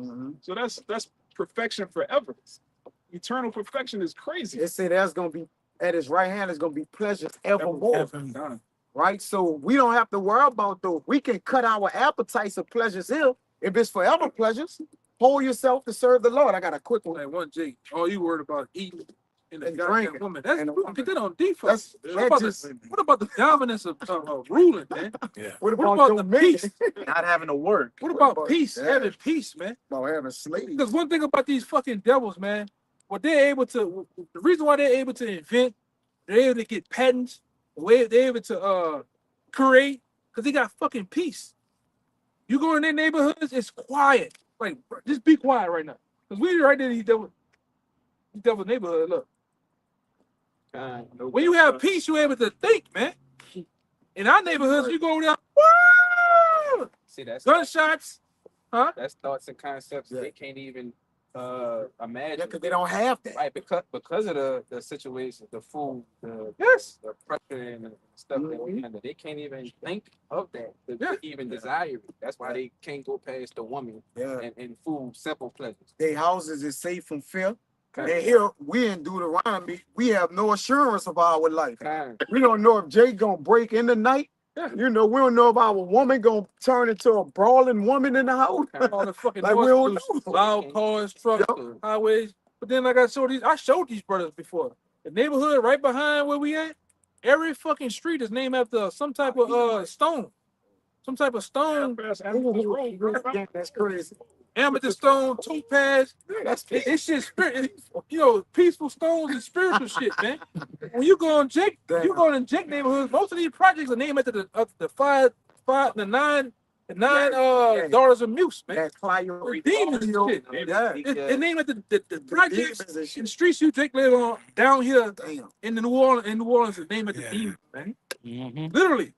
So that's perfection forever. Eternal perfection is crazy. They say there's gonna be at his right hand is gonna be pleasures evermore. Right? So we don't have to worry about those. We can cut our appetites of pleasures here. If it's forever pleasures, hold yourself to serve the Lord. I got a quick one. Like one Jake, all you worried about eating and And the drinking. woman. That's And the we can get that on default. That's What about the dominance of ruling, man? What What about the peace? Not having to work. What about about- peace? yeah. Having peace, man. About having slaves. Because one thing about these fucking devils, man, what they're able to, the reason why they're able to invent, they're able to get patents, the way they're able to create, because they got fucking peace. You go in their neighborhoods, it's quiet. Like, just be quiet right now. Because we right there in these devil neighborhood, look. When you have peace, you're able to think, man. In our neighborhoods, you go down, woo! See, that's Gunshots, huh? that's thoughts and concepts they can't even imagine. Yeah, because they don't have that. Right, because of the situation, the food, the pressure and the stuff that we under, they can't even think of that, to even desire it. That's why they can't go past the woman and food, simple pleasures. Their houses is safe from fear. And here we in Deuteronomy, we have no assurance of our life. We don't know if Jay gonna break in the night. We don't know if our woman gonna turn into a brawling woman in the house. All the fucking Like, we don't noise, know. loud cars, trucks, highways. But then like I showed these brothers before. The neighborhood right behind where we at, every fucking street is named after some type of stone. Some type of stone. That's crazy. Amethyst stone, topaz. It's just spirit. Peaceful stones and spiritual shit, man. When you go in Jake neighborhoods, most of these projects are named after the nine daughters of Muse, man. Demons and shit. It's named after the projects and streets you Jake live on down here in New Orleans is named after demons, man. Literally.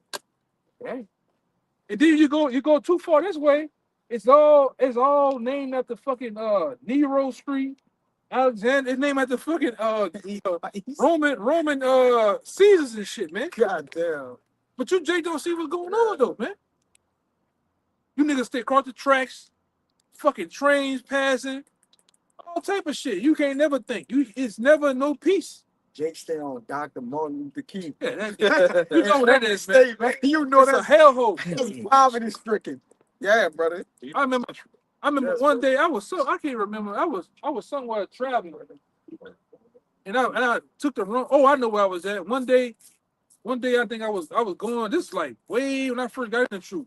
And then you go too far this way. It's all named after fucking Nero Street, Alexander. It's named after fucking Roman Caesars and shit, man. God damn. But you Jake don't see what's going on though, man. You niggas stay across the tracks, fucking trains passing, all type of shit. You can't never think. It's never no peace. Jake stay on Dr. Martin Luther King. Yeah, you know what that is, man. You know It's that's a hellhole. That's poverty stricken. Yeah, brother. I remember one day I can't remember. I was somewhere traveling, and I took the wrong. Oh, I know where I was at. One day I think I was going. This is like way when I first got in the troop.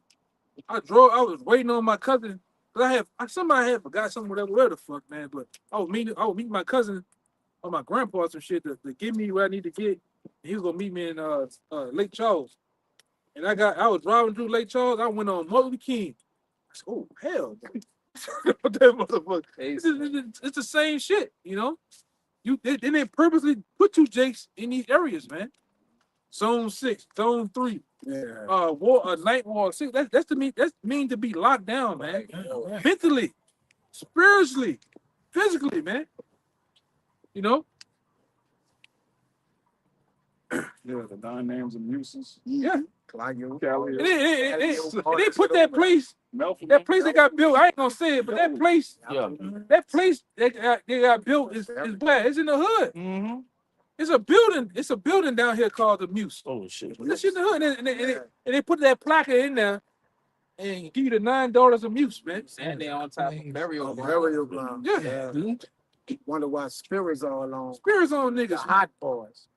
I was waiting on my cousin. Cause somebody had forgot something, whatever the fuck, man. But I was meeting my cousin or my grandpa or some shit to give me what I need to get. And he was gonna meet me in Lake Charles. And I was driving through Lake Charles. I went on Martin Luther King. I said, oh hell, that motherfucker. It's the same shit, you know. They didn't purposely put two Jakes in these areas, man. Zone 6, Zone 3, Night Wall 6. That's mean to be locked down, man. Mentally, spiritually, physically, man. You know. Yeah, the 9 names of Muses. Yeah. Cali. They put that place that got built. I ain't gonna say it, but that place that got built is where? It's in the hood. Mm-hmm. It's a building down here called the Muse. Oh shit. This shit in the hood, and they put that placard in there and give you the $9 of Muse, man. And they on top of burial ground. Burial ground. Yeah. Wonder why spirits are alone. Spirits on The niggas, hot boys.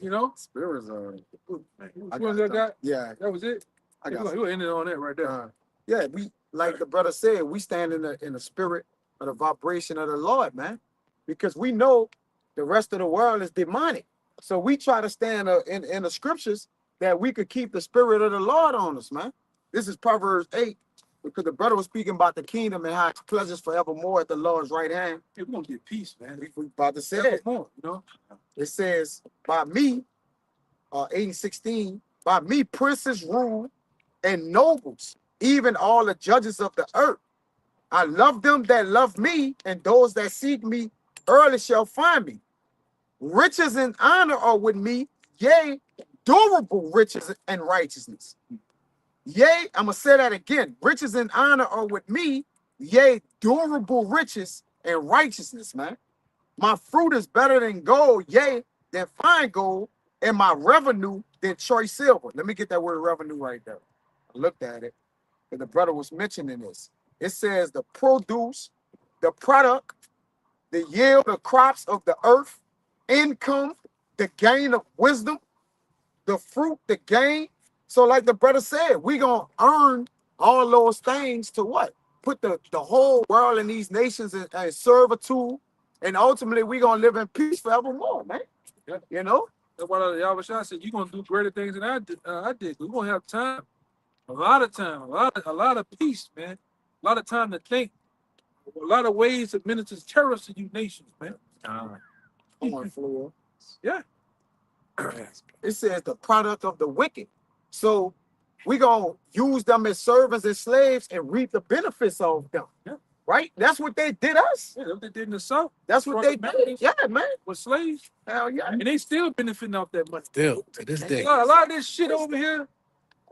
you know. Spirits are. Which ones I got? Yeah, That was it. I got. You ended on that right there. Yeah, we like the brother said, we stand in the spirit of the vibration of the Lord, man, because we know the rest of the world is demonic. So we try to stand in the scriptures that we could keep the spirit of the Lord on us, man. This is Proverbs 8, because the brother was speaking about the kingdom and how it's pleasures forevermore at the Lord's right hand. Hey, we're gonna get peace, man. We about to say it. More, you know. It says, by me, 8:16, by me princes rule and nobles, even all the judges of the earth. I love them that love me, and those that seek me early shall find me. Riches and honor are with me, yea, durable riches and righteousness. Yea, I'm gonna say that again. Riches and honor are with me, yea, durable riches and righteousness, man. My fruit is better than gold, yea, than fine gold, and my revenue than choice silver. Let me get that word revenue right there. I looked at it, and the brother was mentioning this. It says the produce, the product, the yield of crops of the earth, income, the gain of wisdom, the fruit, the gain. So like the brother said, we gonna earn all those things to what? Put the whole world and these nations in servitude, and ultimately we gonna live in peace forevermore, man. Yeah. You know? That's why Yahweh said you're gonna do greater things than I did. We're gonna have time, a lot of time, a lot of peace, man. A lot of time to think, a lot of ways to minister terror to you nations, man. Come on, Floor. Yeah. It says the product of the wicked. So we gonna use them as servants and slaves and reap the benefits of them. Yeah. Right? That's what they did us. Yeah, that's what they did in the South. That's what they did. Yeah, man. With slaves. Hell yeah. And they still benefiting off that money. Still to this day. A lot of this shit over here,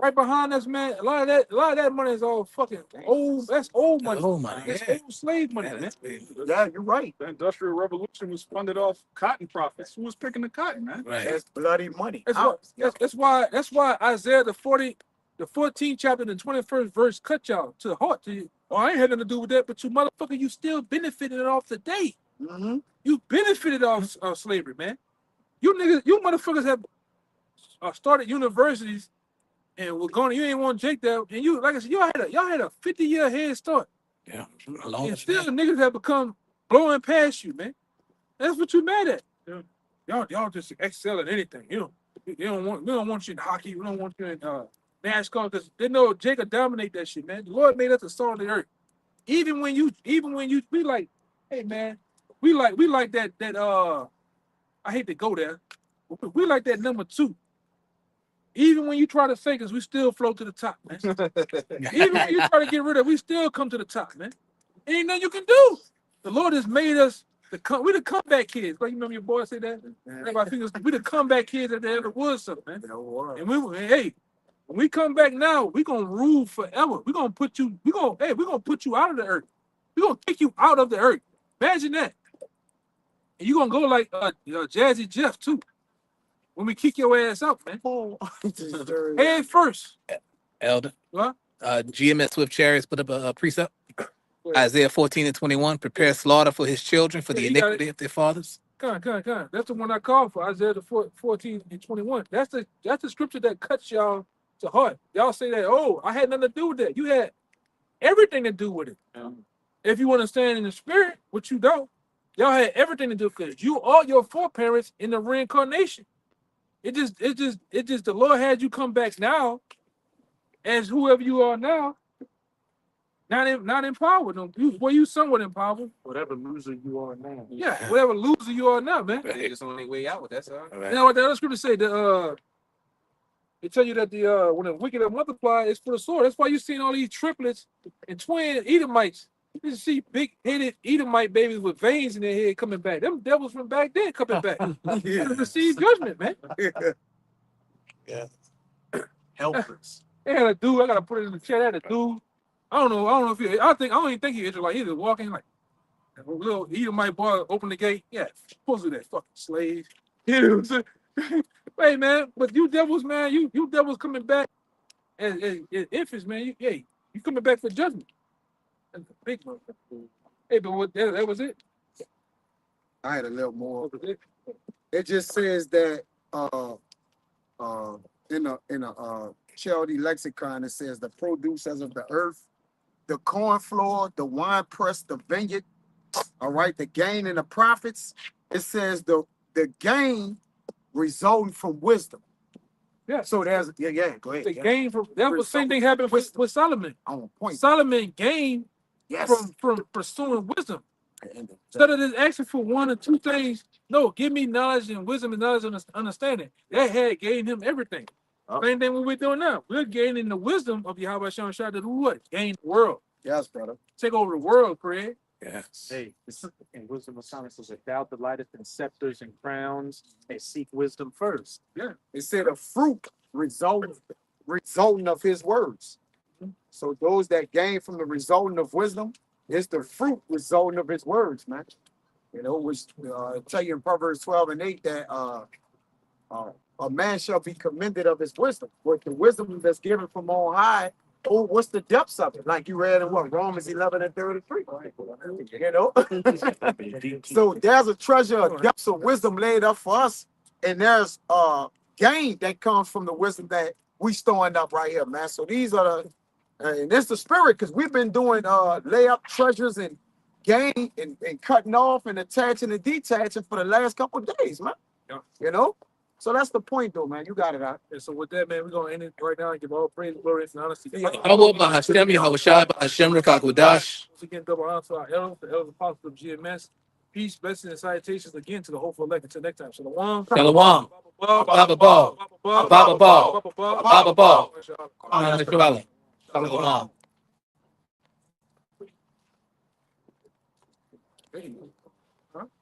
right behind us, man. A lot of that money is all fucking old. That's old money. Old money, That's yeah. old slave money, Yeah, man. Yeah, you're right. The Industrial Revolution was funded off cotton profits. Who was picking the cotton, man? Right. That's bloody money. That's why Isaiah the 14th chapter, the 21st verse cut y'all to the heart. Oh, I ain't had nothing to do with that, but you motherfucker, you still benefited off today. Mm-hmm. You benefited off slavery, man. You niggas, you motherfuckers have started universities and we're going. You ain't want Jake there, and you, like I said, y'all had a 50-year head start. Yeah. And still, the niggas have become blowing past you, man. That's what you mad at. Y'all just excel at anything. We don't want you in hockey. We don't want you in NASCAR, because they know Jake will dominate that shit, man. The Lord made us a salt of the earth. Even when you be like, hey man, we like that I hate to go there. We like that number 2. Even when you try to fake us, we still float to the top, man. Even when you try to get rid of, we still come to the top, man. Ain't nothing you can do. The Lord has made us we the comeback kids. Like, you remember your boy say that? We the comeback kids that there ever was something, man. And when we come back now, we gonna rule forever. We gonna put you out of the earth. We gonna kick you out of the earth. Imagine that. And you gonna go like Jazzy Jeff too. When we kick your ass out, man. Head first. Elder. What? GMS Swift Chariots put up a precept. Isaiah 14:21. Prepare slaughter for his children, for the iniquity of their fathers. Come on. That's the one I called for. Isaiah 14:21. That's the scripture that cuts y'all to heart. Y'all say that, oh, I had nothing to do with that. You had everything to do with it. If you understand in the spirit, which you don't, y'all had everything to do with it. You are your foreparents in the reincarnation. It just the Lord had you come back now as whoever you are now. Not empowered. You somewhat empowered. Whatever loser you are now. Yeah, whatever loser you are now, man. They just on their way out. That's all. Right. You know what the other scripture say? They tell you that when the wicked are multiplied, it's for the sword. That's why you seen all these triplets and twin Edomites. You see big-headed Edomite babies with veins in their head coming back. Them devils from back then coming back. To receive judgment, man. Yeah. Helpless. They had a dude. I gotta put it in the chat. They had a dude. I don't know if he. I don't even think he Israelite. He was walking like a little Edomite boy. Open the gate. Yeah, supposed to be that fucking slave. You know what I'm saying? Hey man, but you devils, man, you devils coming back as infants, man. You coming back for judgment. That's a big motherfucker. Hey, but what that was it? I had a little more. What was it? It just says that in a Chaldee lexicon, it says the produce as of the earth, the corn floor, the wine press, the vineyard. All right, the gain and the profits. It says the gain resulting from wisdom. Yeah. So there's go ahead. The gain from that was the same thing happened with Solomon. On point. Solomon gained Yes. from pursuing wisdom. Instead of just asking for one or two things, no, give me knowledge and wisdom and knowledge and understanding. That had gained him everything. Same thing what we're doing now. We're gaining the wisdom of Yahweh Shem Shah to do what? Gain the world. Yes, brother. Take over the world, Craig. Yes. Hey, in wisdom of Solomon says, "If thou delighteth in scepters and crowns, and seek wisdom first." Yeah. It said a fruit resulting of his words. So those that gain from the resulting of wisdom is the fruit resulting of his words, man. You know, which tell you in Proverbs 12:8 that a man shall be commended of his wisdom. But the wisdom that's given from on high, oh, what's the depths of it? Like you read in what, Romans 11:33. You know? So there's a treasure of depths of wisdom laid up for us, and there's gain that comes from the wisdom that we storing up right here, man. So these are the and it's the spirit, because we've been doing lay up treasures and gain and cutting off and attaching and detaching for the last couple of days, man. Yeah. You know? So that's the point though, man. You got it out. And so with that, man, we're gonna end it right now and give all praise, glory, and honesty. Bahashem Yahushua Bahashem Rakakudash. Once again, double honor to our elders, the elders apostles of GMS. Peace, blessings, and salutations again to the hopeful elect. Until next time. Shalom. Shalom. Baba Ball. Baba Ball. Baba Ball. Shalom. Shalom.